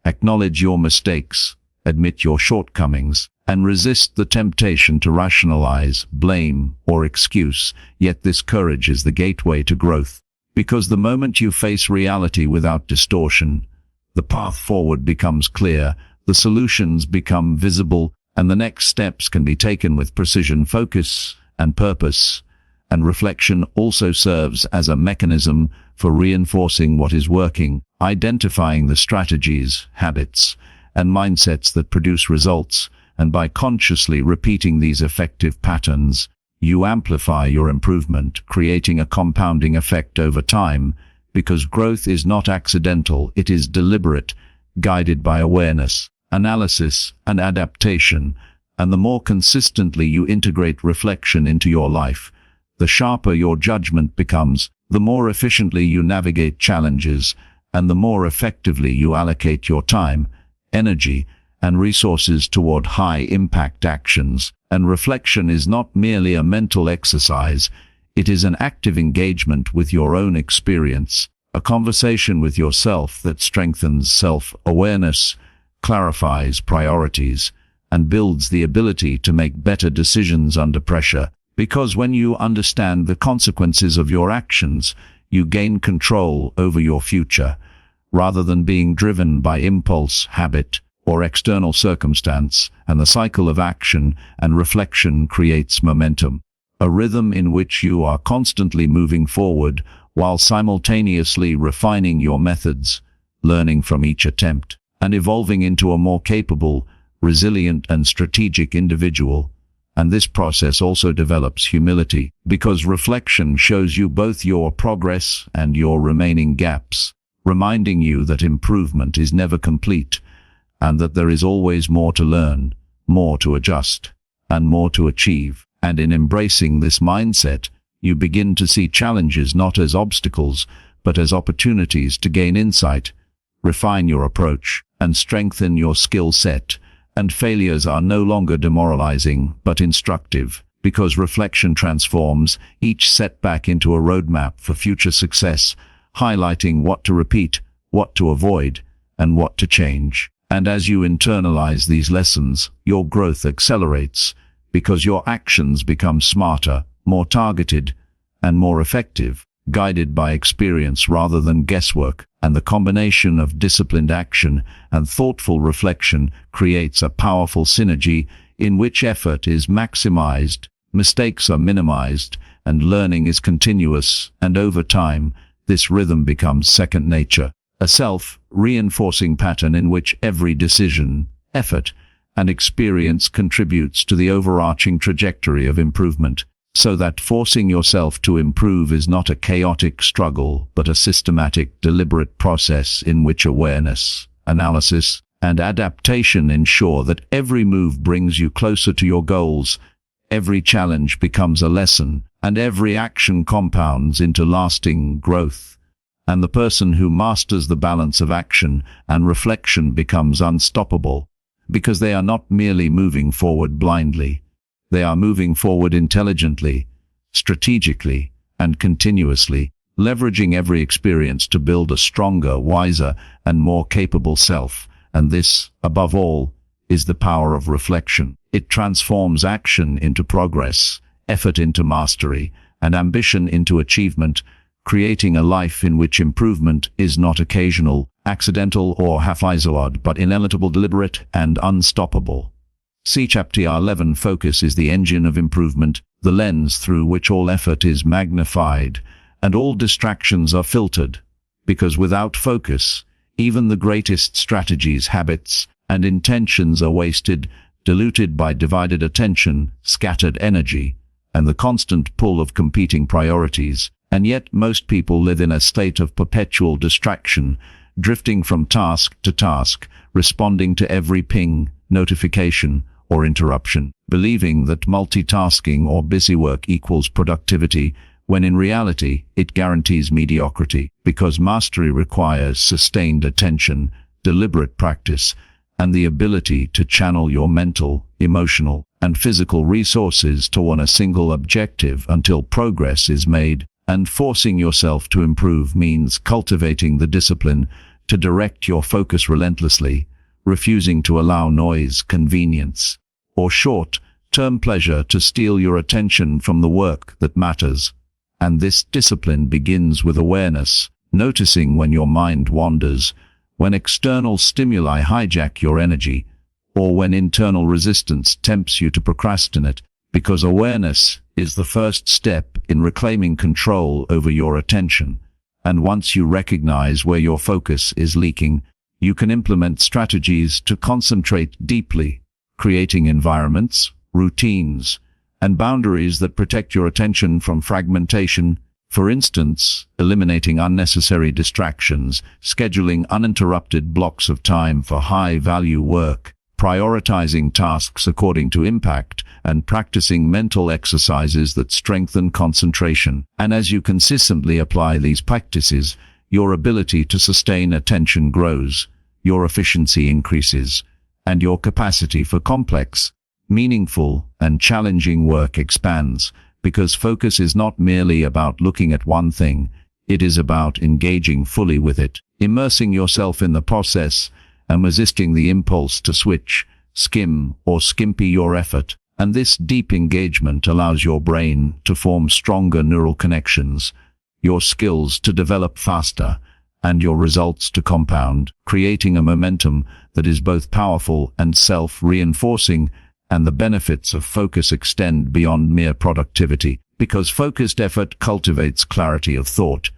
acknowledge your mistakes, admit your shortcomings, and resist the temptation to rationalize, blame, or excuse. Yet this courage is the gateway to growth, because the moment you face reality without distortion, the path forward becomes clear, the solutions become visible, and the next steps can be taken with precision, focus, and purpose. And reflection also serves as a mechanism for reinforcing what is working, identifying the strategies, habits, and mindsets that produce results, and by consciously repeating these effective patterns, you amplify your improvement, creating a compounding effect over time, because growth is not accidental, it is deliberate, guided by awareness, analysis, and adaptation. And the more consistently you integrate reflection into your life, the sharper your judgment becomes, the more efficiently you navigate challenges, and the more effectively you allocate your time, energy, and resources toward high-impact actions. And reflection is not merely a mental exercise, it is an active engagement with your own experience, a conversation with yourself that strengthens self-awareness, clarifies priorities, and builds the ability to make better decisions under pressure. Because when you understand the consequences of your actions, you gain control over your future, rather than being driven by impulse, habit, or external circumstance, and the cycle of action and reflection creates momentum, a rhythm in which you are constantly moving forward while simultaneously refining your methods, learning from each attempt, and evolving into a more capable, resilient, and strategic individual. And this process also develops humility, because reflection shows you both your progress and your remaining gaps, reminding you that improvement is never complete, and that there is always more to learn, more to adjust, and more to achieve. And in embracing this mindset, you begin to see challenges not as obstacles, but as opportunities to gain insight, refine your approach, and strengthen your skill set. And failures are no longer demoralizing, but instructive, because reflection transforms each setback into a roadmap for future success, highlighting what to repeat, what to avoid, and what to change. And as you internalize these lessons, your growth accelerates, because your actions become smarter, more targeted, and more effective, guided by experience rather than guesswork. And the combination of disciplined action and thoughtful reflection creates a powerful synergy in which effort is maximized, mistakes are minimized, and learning is continuous. And over time, this rhythm becomes second nature, a self-reinforcing pattern in which every decision, effort, and experience contributes to the overarching trajectory of improvement, so that forcing yourself to improve is not a chaotic struggle, but a systematic, deliberate process in which awareness, analysis, and adaptation ensure that every move brings you closer to your goals, every challenge becomes a lesson, and every action compounds into lasting growth. And the person who masters the balance of action and reflection becomes unstoppable, because they are not merely moving forward blindly. They are moving forward intelligently, strategically, and continuously, leveraging every experience to build a stronger, wiser, and more capable self. And this, above all, is the power of reflection. It transforms action into progress, effort into mastery, and ambition into achievement, creating a life in which improvement is not occasional, accidental, or haphazard, but inevitable, deliberate, and unstoppable. See Chapter 11. Focus is the engine of improvement, the lens through which all effort is magnified, and all distractions are filtered. Because without focus, even the greatest strategies, habits, and intentions are wasted, diluted by divided attention, scattered energy, and the constant pull of competing priorities. And yet most people live in a state of perpetual distraction, drifting from task to task, responding to every ping, notification, or interruption, believing that multitasking or busy work equals productivity, when in reality it guarantees mediocrity, because mastery requires sustained attention, deliberate practice, and the ability to channel your mental, emotional, and physical resources toward a single objective until progress is made. And forcing yourself to improve means cultivating the discipline to direct your focus relentlessly, refusing to allow noise, convenience, or short-term pleasure to steal your attention from the work that matters. And this discipline begins with awareness, noticing when your mind wanders, when external stimuli hijack your energy, or when internal resistance tempts you to procrastinate, because awareness is the first step in reclaiming control over your attention. And once you recognize where your focus is leaking, you can implement strategies to concentrate deeply, creating environments, routines, and boundaries that protect your attention from fragmentation. For instance, eliminating unnecessary distractions, scheduling uninterrupted blocks of time for high-value work, prioritizing tasks according to impact, and practicing mental exercises that strengthen concentration. And as you consistently apply these practices, your ability to sustain attention grows, your efficiency increases, and your capacity for complex, meaningful, and challenging work expands, because focus is not merely about looking at one thing, it is about engaging fully with it, immersing yourself in the process, and resisting the impulse to switch, skim, or skimpy your effort. And this deep engagement allows your brain to form stronger neural connections, your skills to develop faster, and your results to compound, creating a momentum that is both powerful and self-reinforcing. And the benefits of focus extend beyond mere productivity, because focused effort cultivates clarity of thought,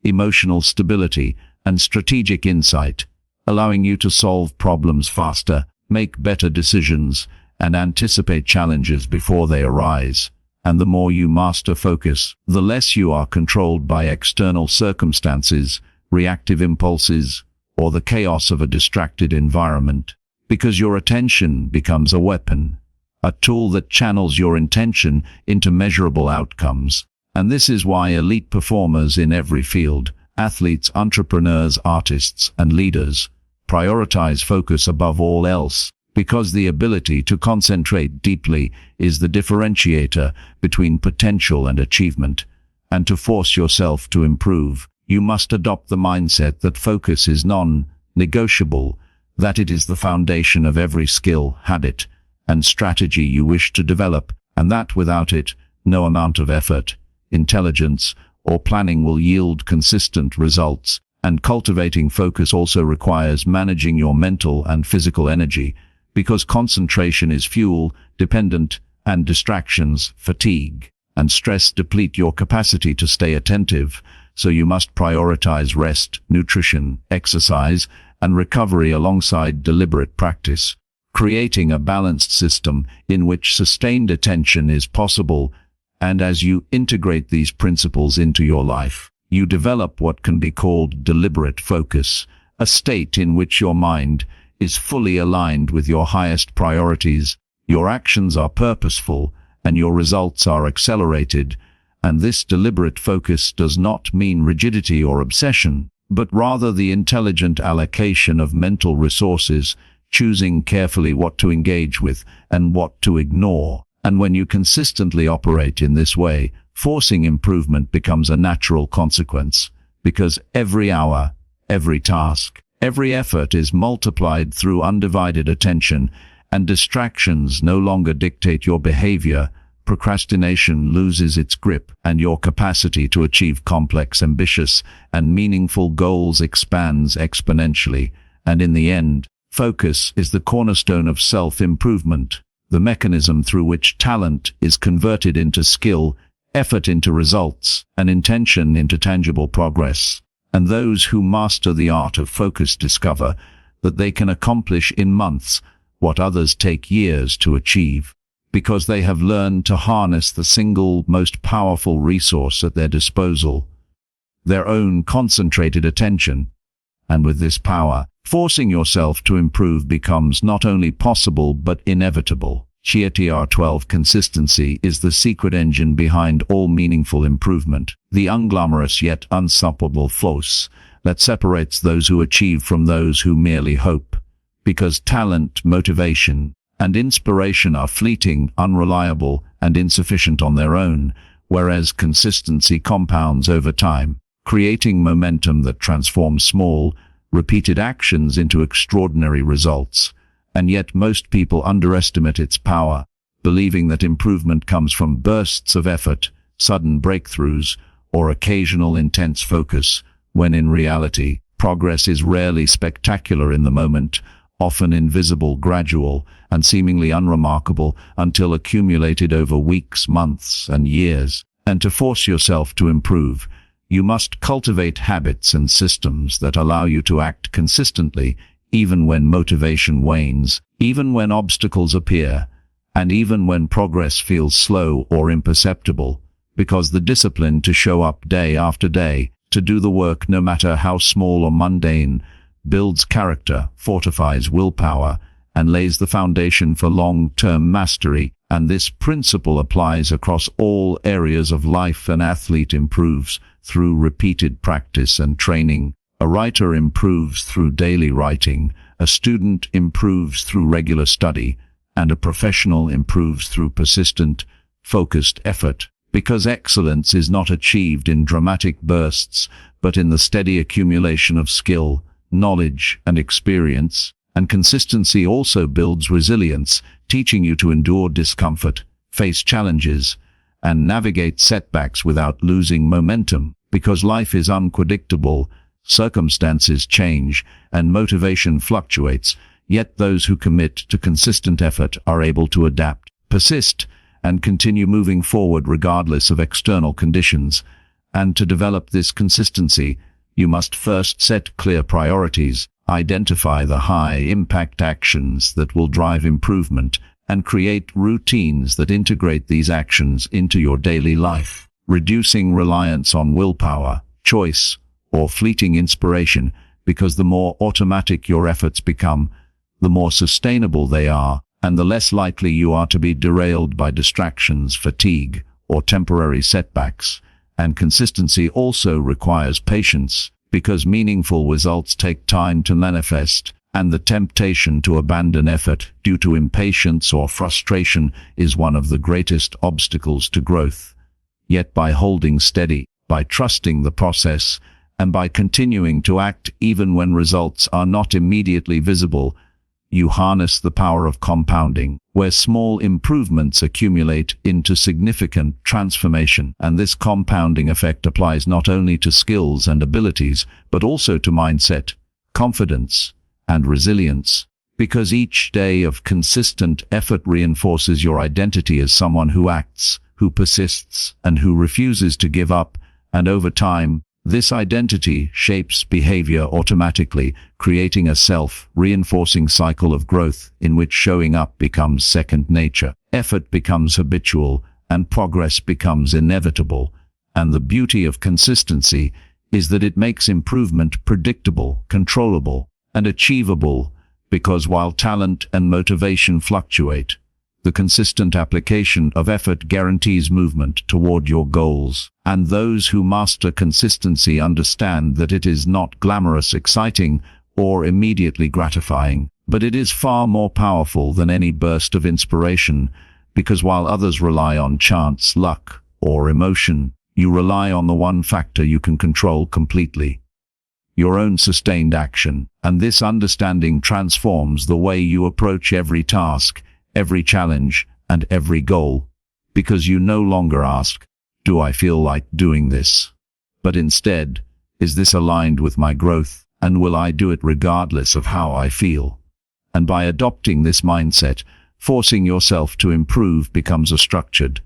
emotional stability, and strategic insight, allowing you to solve problems faster, make better decisions, and anticipate challenges before they arise. And the more you master focus, the less you are controlled by external circumstances, reactive impulses, or the chaos of a distracted environment, because your attention becomes a weapon, a tool that channels your intention into measurable outcomes. And this is why elite performers in every field, athletes, entrepreneurs, artists, and leaders, prioritize focus above all else, because the ability to concentrate deeply is the differentiator between potential and achievement. And to force yourself to improve, you must adopt the mindset that focus is non-negotiable, that it is the foundation of every skill, habit, and strategy you wish to develop, and that without it, no amount of effort, intelligence, or planning will yield consistent results. And cultivating focus also requires managing your mental and physical energy, because concentration is fuel-dependent, and distractions, fatigue, and stress deplete your capacity to stay attentive. So you must prioritize rest, nutrition, exercise, and recovery alongside deliberate practice, creating a balanced system in which sustained attention is possible. And as you integrate these principles into your life, you develop what can be called deliberate focus, a state in which your mind is fully aligned with your highest priorities, your actions are purposeful, and your results are accelerated. And this deliberate focus does not mean rigidity or obsession, but rather the intelligent allocation of mental resources, choosing carefully what to engage with and what to ignore. And when you consistently operate in this way, forcing improvement becomes a natural consequence, because every hour, every task, every effort is multiplied through undivided attention, and distractions no longer dictate your behavior. Procrastination loses its grip, and your capacity to achieve complex, ambitious, and meaningful goals expands exponentially. And in the end, focus is the cornerstone of self-improvement, the mechanism through which talent is converted into skill, effort into results, and intention into tangible progress. And those who master the art of focus discover that they can accomplish in months what others take years to achieve, because they have learned to harness the single most powerful resource at their disposal, their own concentrated attention. And with this power, forcing yourself to improve becomes not only possible but inevitable. TR12 consistency is the secret engine behind all meaningful improvement, the unglamorous yet unstoppable force that separates those who achieve from those who merely hope. Because talent, motivation, and inspiration are fleeting, unreliable, and insufficient on their own, whereas consistency compounds over time, creating momentum that transforms small, repeated actions into extraordinary results. And yet most people underestimate its power, believing that improvement comes from bursts of effort, sudden breakthroughs, or occasional intense focus, when in reality, progress is rarely spectacular in the moment, often invisible, gradual, and seemingly unremarkable until accumulated over weeks, months, and years. And to force yourself to improve, you must cultivate habits and systems that allow you to act consistently, even when motivation wanes, even when obstacles appear, and even when progress feels slow or imperceptible, because the discipline to show up day after day, to do the work no matter how small or mundane, builds character, fortifies willpower, and lays the foundation for long-term mastery. And this principle applies across all areas of life. An athlete improves through repeated practice and training. A writer improves through daily writing, a student improves through regular study, and a professional improves through persistent, focused effort. Because excellence is not achieved in dramatic bursts, but in the steady accumulation of skill, knowledge, and experience. And consistency also builds resilience, teaching you to endure discomfort, face challenges, and navigate setbacks without losing momentum. Because life is unpredictable, circumstances change, and motivation fluctuates, yet those who commit to consistent effort are able to adapt, persist, and continue moving forward regardless of external conditions. And to develop this consistency, you must first set clear priorities, identify the high-impact actions that will drive improvement, and create routines that integrate these actions into your daily life, reducing reliance on willpower, choice, or fleeting inspiration, because the more automatic your efforts become, the more sustainable they are, and the less likely you are to be derailed by distractions, fatigue, or temporary setbacks. And consistency also requires patience, because meaningful results take time to manifest, and the temptation to abandon effort due to impatience or frustration is one of the greatest obstacles to growth. Yet by holding steady, by trusting the process, and by continuing to act even when results are not immediately visible, you harness the power of compounding, where small improvements accumulate into significant transformation. And this compounding effect applies not only to skills and abilities, but also to mindset, confidence, and resilience, because each day of consistent effort reinforces your identity as someone who acts, who persists, and who refuses to give up. And over time, this identity shapes behavior automatically, creating a self-reinforcing cycle of growth in which showing up becomes second nature, effort becomes habitual, and progress becomes inevitable. And the beauty of consistency is that it makes improvement predictable, controllable, and achievable, because while talent and motivation fluctuate, the consistent application of effort guarantees movement toward your goals. And those who master consistency understand that it is not glamorous, exciting, or immediately gratifying, but it is far more powerful than any burst of inspiration, because while others rely on chance, luck, or emotion, you rely on the one factor you can control completely: your own sustained action. And this understanding transforms the way you approach every task, every challenge, and every goal, because you no longer ask, "Do I feel like doing this?" but instead, "Is this aligned with my growth, and will I do it regardless of how I feel?" And by adopting this mindset, forcing yourself to improve becomes a structured,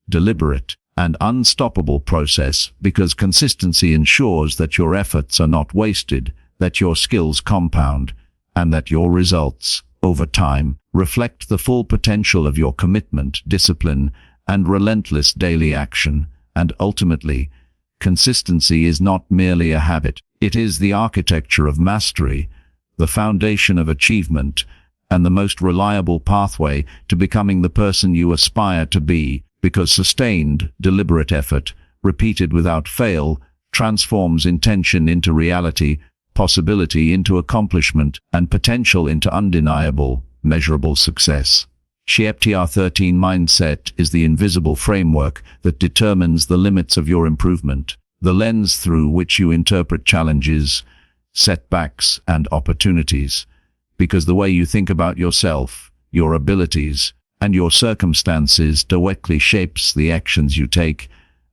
deliberate, and unstoppable process, because consistency ensures that your efforts are not wasted, that your skills compound, and that your results, over time, reflect the full potential of your commitment, discipline, and relentless daily action. And ultimately, consistency is not merely a habit. It is the architecture of mastery, the foundation of achievement, and the most reliable pathway to becoming the person you aspire to be, because sustained, deliberate effort, repeated without fail, transforms intention into reality, possibility into accomplishment, and potential into undeniable, measurable success. Chapter 13 Mindset is the invisible framework that determines the limits of your improvement, the lens through which you interpret challenges, setbacks, and opportunities. Because the way you think about yourself, your abilities, and your circumstances directly shapes the actions you take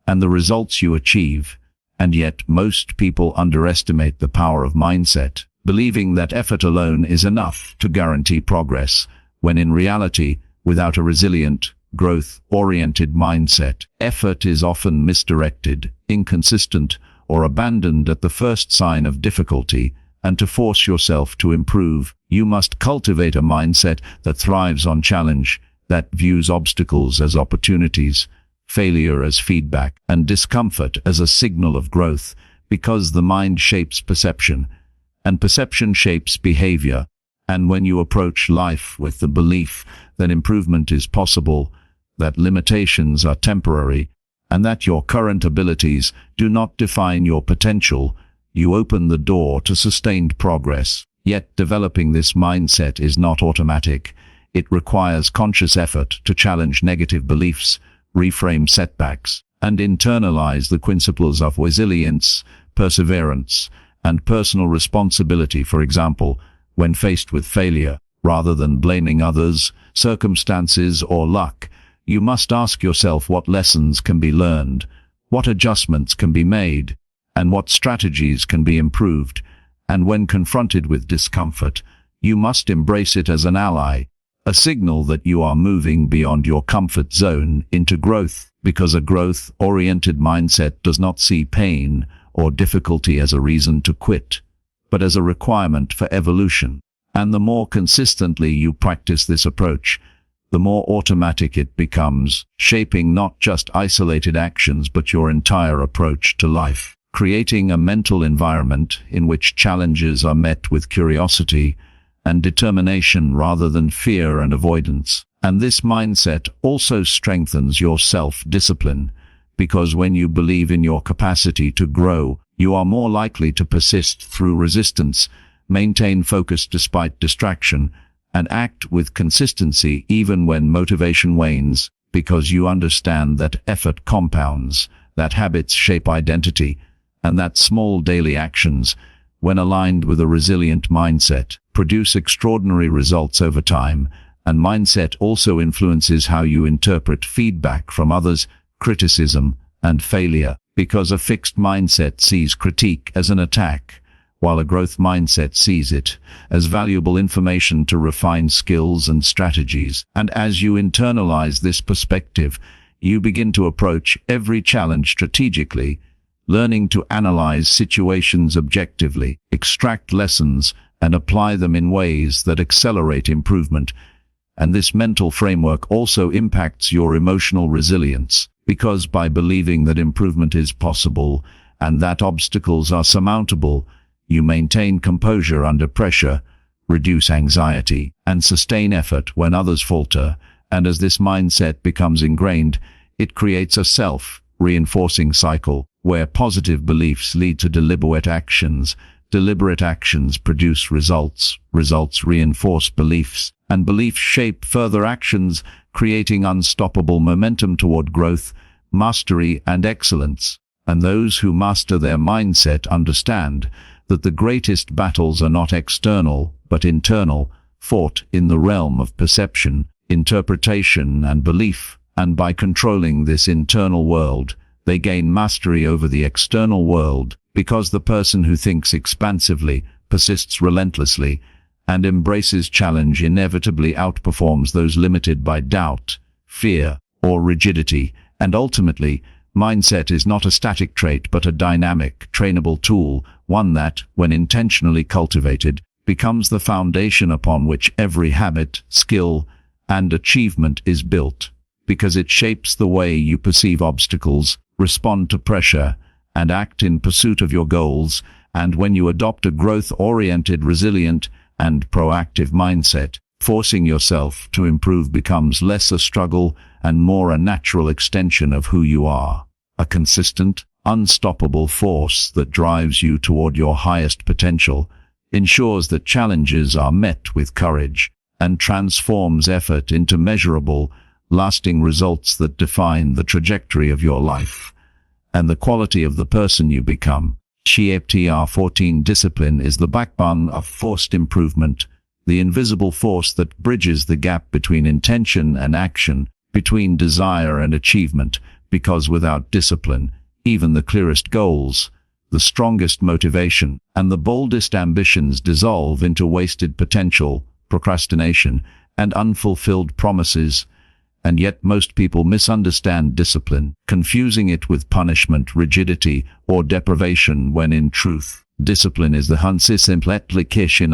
and the results you achieve. And yet most people underestimate the power of mindset, believing that effort alone is enough to guarantee progress, when in reality, without a resilient, growth-oriented mindset, effort is often misdirected, inconsistent, or abandoned at the first sign of difficulty. And to force yourself to improve, you must cultivate a mindset that thrives on challenge, that views obstacles as opportunities, failure as feedback, and discomfort as a signal of growth, because the mind shapes perception, and perception shapes behavior. And when you approach life with the belief that improvement is possible, that limitations are temporary, and that your current abilities do not define your potential, you open the door to sustained progress. Yet developing this mindset is not automatic. It requires conscious effort to challenge negative beliefs, reframe setbacks, and internalize the principles of resilience, perseverance, and personal responsibility. For example, When faced with failure, rather than blaming others, circumstances, or luck, you must ask yourself what lessons can be learned, what adjustments can be made, and what strategies can be improved. And when confronted with discomfort, you must embrace it as an ally, a signal that you are moving beyond your comfort zone into growth, because a growth-oriented mindset does not see pain or difficulty as a reason to quit, but as a requirement for evolution. And the more consistently you practice this approach, the more automatic it becomes, shaping not just isolated actions but your entire approach to life, creating a mental environment in which challenges are met with curiosity and determination rather than fear and avoidance. And this mindset also strengthens your self-discipline, because when you believe in your capacity to grow, you are more likely to persist through resistance, maintain focus despite distraction, and act with consistency even when motivation wanes, because you understand that effort compounds, that habits shape identity, and that small daily actions, when aligned with a resilient mindset, produce extraordinary results over time. And mindset also influences how you interpret feedback from others, criticism, and failure, because a fixed mindset sees critique as an attack, while a growth mindset sees it as valuable information to refine skills and strategies. And as you internalize this perspective, you begin to approach every challenge strategically, learning to analyze situations objectively, extract lessons, and apply them in ways that accelerate improvement. And this mental framework also impacts your emotional resilience, because by believing that improvement is possible and that obstacles are surmountable, you maintain composure under pressure, reduce anxiety, and sustain effort when others falter. And as this mindset becomes ingrained, it creates a self-reinforcing cycle, where positive beliefs lead to deliberate actions produce results, results reinforce beliefs, and beliefs shape further actions, creating unstoppable momentum toward growth, mastery, and excellence. And those who master their mindset understand that the greatest battles are not external, but internal, fought in the realm of perception, interpretation, and belief. And by controlling this internal world, they gain mastery over the external world, because the person who thinks expansively, persists relentlessly, and embraces challenge inevitably outperforms those limited by doubt, fear, or rigidity. And ultimately, mindset is not a static trait but a dynamic, trainable tool, one that, when intentionally cultivated, becomes the foundation upon which every habit, skill, and achievement is built, because it shapes the way you perceive obstacles, respond to pressure, and act in pursuit of your goals. And when you adopt a growth-oriented, resilient, and proactive mindset, forcing yourself to improve becomes less a struggle and more a natural extension of who you are, a consistent, unstoppable force that drives you toward your highest potential, ensures that challenges are met with courage, and transforms effort into measurable, lasting results that define the trajectory of your life and the quality of the person you become. Chapter 14. Discipline is the backbone of forced improvement, the invisible force that bridges the gap between intention and action, between desire and achievement, because without discipline, even the clearest goals, the strongest motivation, and the boldest ambitions dissolve into wasted potential, procrastination, and unfulfilled promises. And yet most people misunderstand discipline, confusing it with punishment, rigidity, or deprivation, when in truth, discipline is the consistent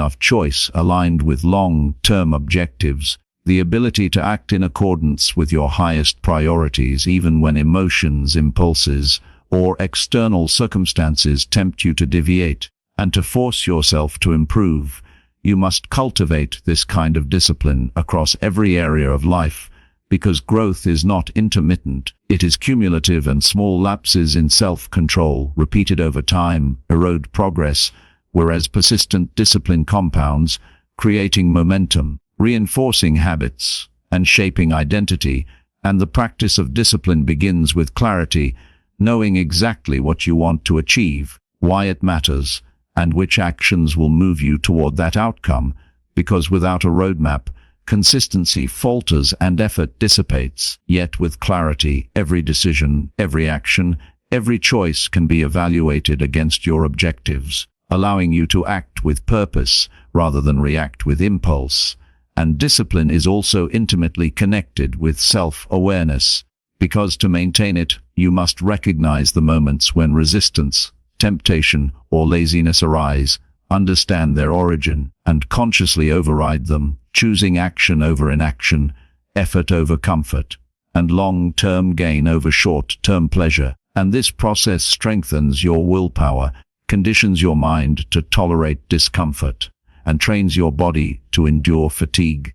of choice aligned with long-term objectives, the ability to act in accordance with your highest priorities even when emotions, impulses, or external circumstances tempt you to deviate. And to force yourself to improve, you must cultivate this kind of discipline across every area of life, because growth is not intermittent, it is cumulative, and small lapses in self-control, repeated over time, erode progress, whereas persistent discipline compounds, creating momentum, reinforcing habits, and shaping identity. And the practice of discipline begins with clarity, knowing exactly what you want to achieve, why it matters, and which actions will move you toward that outcome, because without a roadmap, consistency falters and effort dissipates. Yet with clarity, every decision, every action, every choice can be evaluated against your objectives, allowing you to act with purpose rather than react with impulse. And discipline is also intimately connected with self-awareness, because to maintain it, you must recognize the moments when resistance, temptation, or laziness arise, understand their origin, and consciously override them, choosing action over inaction, effort over comfort, and long-term gain over short-term pleasure. And this process strengthens your willpower, conditions your mind to tolerate discomfort, and trains your body to endure fatigue.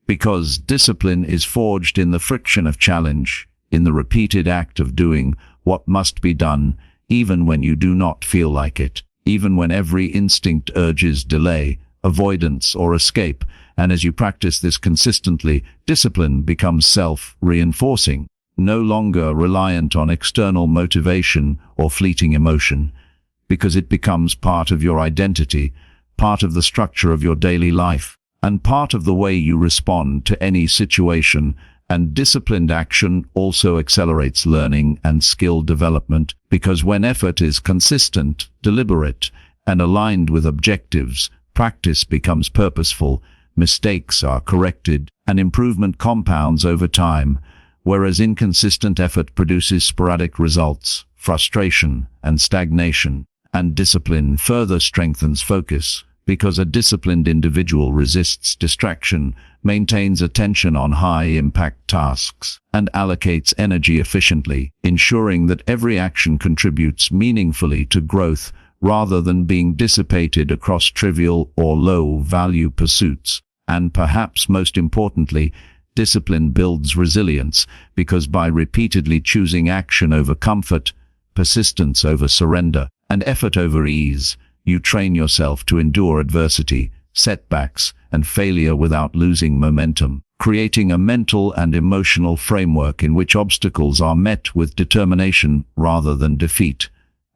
Because discipline is forged in the friction of challenge, in the repeated act of doing what must be done, even when you do not feel like it, even when every instinct urges delay, avoidance, or escape. And as you practice this consistently, discipline becomes self-reinforcing, no longer reliant on external motivation or fleeting emotion, because it becomes part of your identity, part of the structure of your daily life, and part of the way you respond to any situation. And disciplined action also accelerates learning and skill development, because when effort is consistent, deliberate, and aligned with objectives, practice becomes purposeful, mistakes are corrected, and improvement compounds over time, whereas inconsistent effort produces sporadic results, frustration, and stagnation. And discipline further strengthens focus, because a disciplined individual resists distraction, maintains attention on high-impact tasks, and allocates energy efficiently, ensuring that every action contributes meaningfully to growth rather than being dissipated across trivial or low-value pursuits. And perhaps most importantly, discipline builds resilience, because by repeatedly choosing action over comfort, persistence over surrender, and effort over ease, you train yourself to endure adversity, setbacks, and failure without losing momentum, creating a mental and emotional framework in which obstacles are met with determination rather than defeat.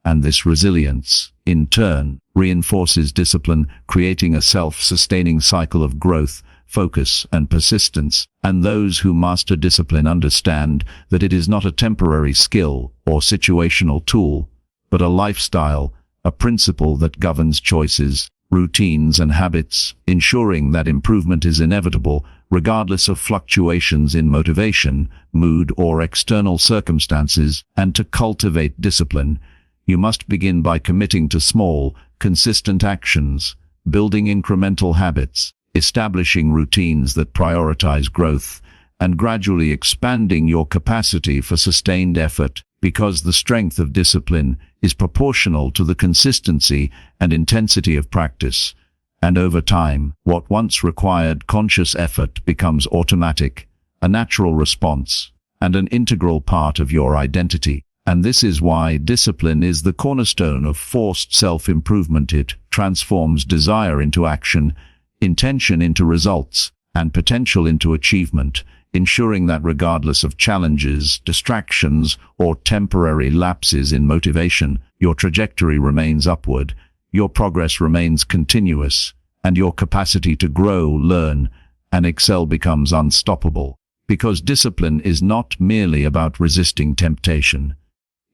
And this resilience, in turn, reinforces discipline, creating a self-sustaining cycle of growth, focus, and persistence. And those who master discipline understand that it is not a temporary skill or situational tool, but a lifestyle, a principle that governs choices, routines, and habits, ensuring that improvement is inevitable, regardless of fluctuations in motivation, mood, or external circumstances. And to cultivate discipline, you must begin by committing to small, consistent actions, building incremental habits, establishing routines that prioritize growth, and gradually expanding your capacity for sustained effort, because the strength of discipline is proportional to the consistency and intensity of practice. And over time, what once required conscious effort becomes automatic, a natural response, and an integral part of your identity. And this is why discipline is the cornerstone of forced self-improvement. It transforms desire into action, intention into results, and potential into achievement, ensuring that regardless of challenges, distractions, or temporary lapses in motivation, your trajectory remains upward, your progress remains continuous, and your capacity to grow, learn, and excel becomes unstoppable. Because discipline is not merely about resisting temptation.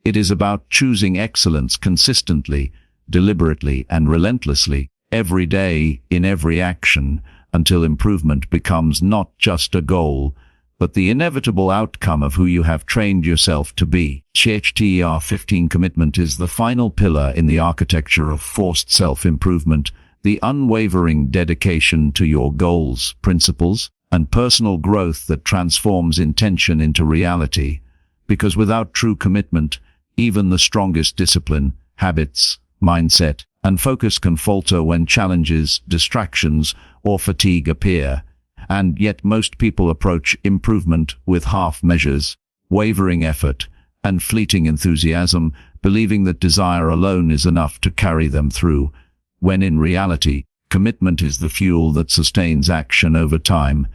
It is about choosing excellence consistently, deliberately, and relentlessly, every day, in every action, until improvement becomes not just a goal, but the inevitable outcome of who you have trained yourself to be. CHTER 15 Commitment is the final pillar in the architecture of forced self-improvement, the unwavering dedication to your goals, principles, and personal growth that transforms intention into reality. Because without true commitment, even the strongest discipline, habits, mindset, and focus can falter when challenges, distractions, or fatigue appear. And yet most people approach improvement with half measures, wavering effort, and fleeting enthusiasm, believing that desire alone is enough to carry them through, when in reality, commitment is the fuel that sustains action over time,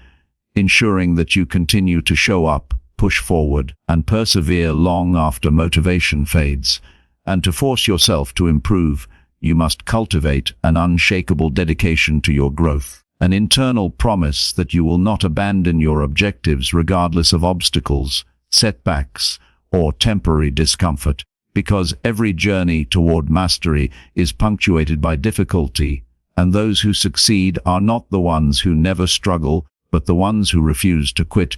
ensuring that you continue to show up, push forward, and persevere long after motivation fades. And to force yourself to improve, you must cultivate an unshakable dedication to your growth, an internal promise that you will not abandon your objectives regardless of obstacles, setbacks, or temporary discomfort, because every journey toward mastery is punctuated by difficulty, and those who succeed are not the ones who never struggle, but the ones who refuse to quit,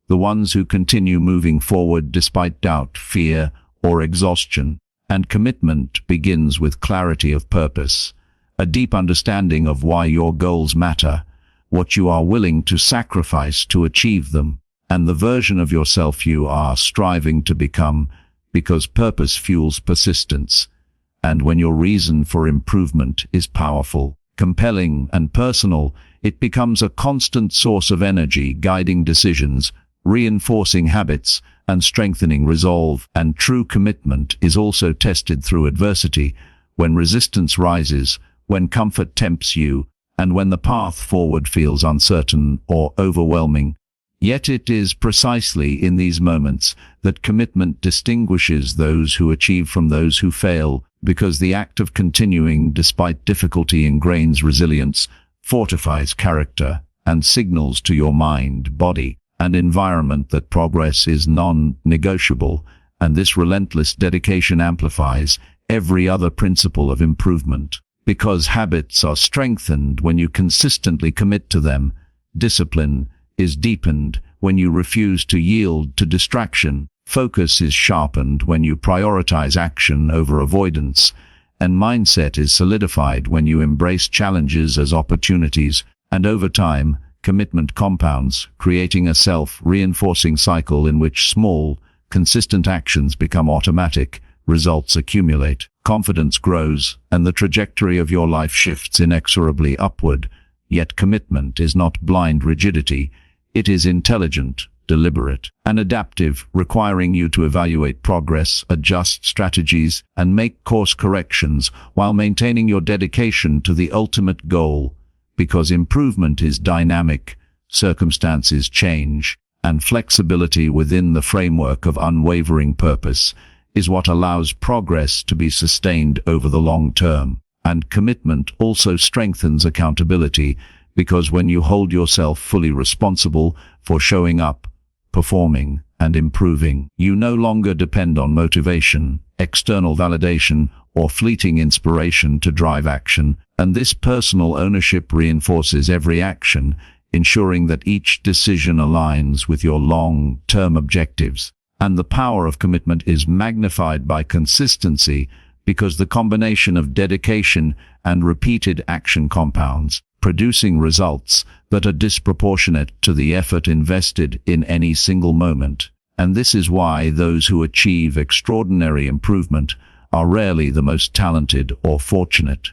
the ones who continue moving forward despite doubt, fear, or exhaustion. And commitment begins with clarity of purpose, a deep understanding of why your goals matter, what you are willing to sacrifice to achieve them, and the version of yourself you are striving to become, because purpose fuels persistence. And when your reason for improvement is powerful, compelling, and personal, it becomes a constant source of energy, guiding decisions, reinforcing habits, and strengthening resolve. And true commitment is also tested through adversity, when resistance rises, when comfort tempts you, and when the path forward feels uncertain or overwhelming. Yet it is precisely in these moments that commitment distinguishes those who achieve from those who fail, because the act of continuing despite difficulty ingrains resilience, fortifies character, and signals to your mind, body, and environment that progress is non-negotiable, and this relentless dedication amplifies every other principle of improvement. Because habits are strengthened when you consistently commit to them, discipline is deepened when you refuse to yield to distraction, focus is sharpened when you prioritize action over avoidance, and mindset is solidified when you embrace challenges as opportunities. And over time, commitment compounds, creating a self-reinforcing cycle in which small, consistent actions become automatic, results accumulate, confidence grows, and the trajectory of your life shifts inexorably upward. Yet commitment is not blind rigidity. It is intelligent, deliberate, and adaptive, requiring you to evaluate progress, adjust strategies, and make course corrections while maintaining your dedication to the ultimate goal. Because improvement is dynamic, circumstances change, and flexibility within the framework of unwavering purpose is what allows progress to be sustained over the long term. And commitment also strengthens accountability, because when you hold yourself fully responsible for showing up, performing, and improving, you no longer depend on motivation, external validation, or fleeting inspiration to drive action, and this personal ownership reinforces every action, ensuring that each decision aligns with your long-term objectives. And the power of commitment is magnified by consistency, because the combination of dedication and repeated action compounds, producing results that are disproportionate to the effort invested in any single moment. And this is why those who achieve extraordinary improvement are rarely the most talented or fortunate,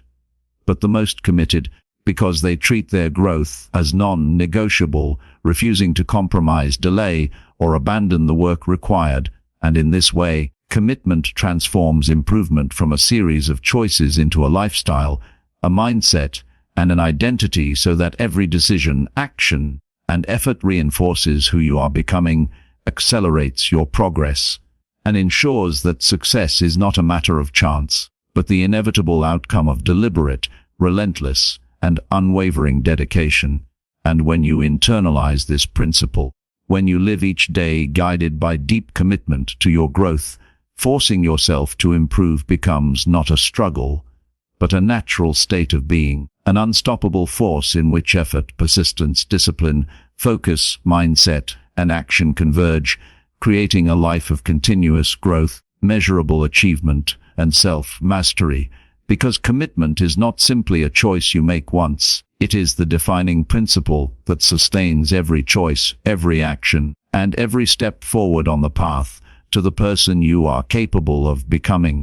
but the most committed, because they treat their growth as non-negotiable, refusing to compromise, delay, or abandon the work required. And in this way, commitment transforms improvement from a series of choices into a lifestyle, a mindset, and an identity, so that every decision, action, and effort reinforces who you are becoming, accelerates your progress, and ensures that success is not a matter of chance, but the inevitable outcome of deliberate, relentless, and unwavering dedication. And when you internalize this principle, when you live each day guided by deep commitment to your growth, forcing yourself to improve becomes not a struggle, but a natural state of being, an unstoppable force in which effort, persistence, discipline, focus, mindset, and action converge, creating a life of continuous growth, measurable achievement, and self-mastery. Because commitment is not simply a choice you make once, it is the defining principle that sustains every choice, every action, and every step forward on the path to the person you are capable of becoming.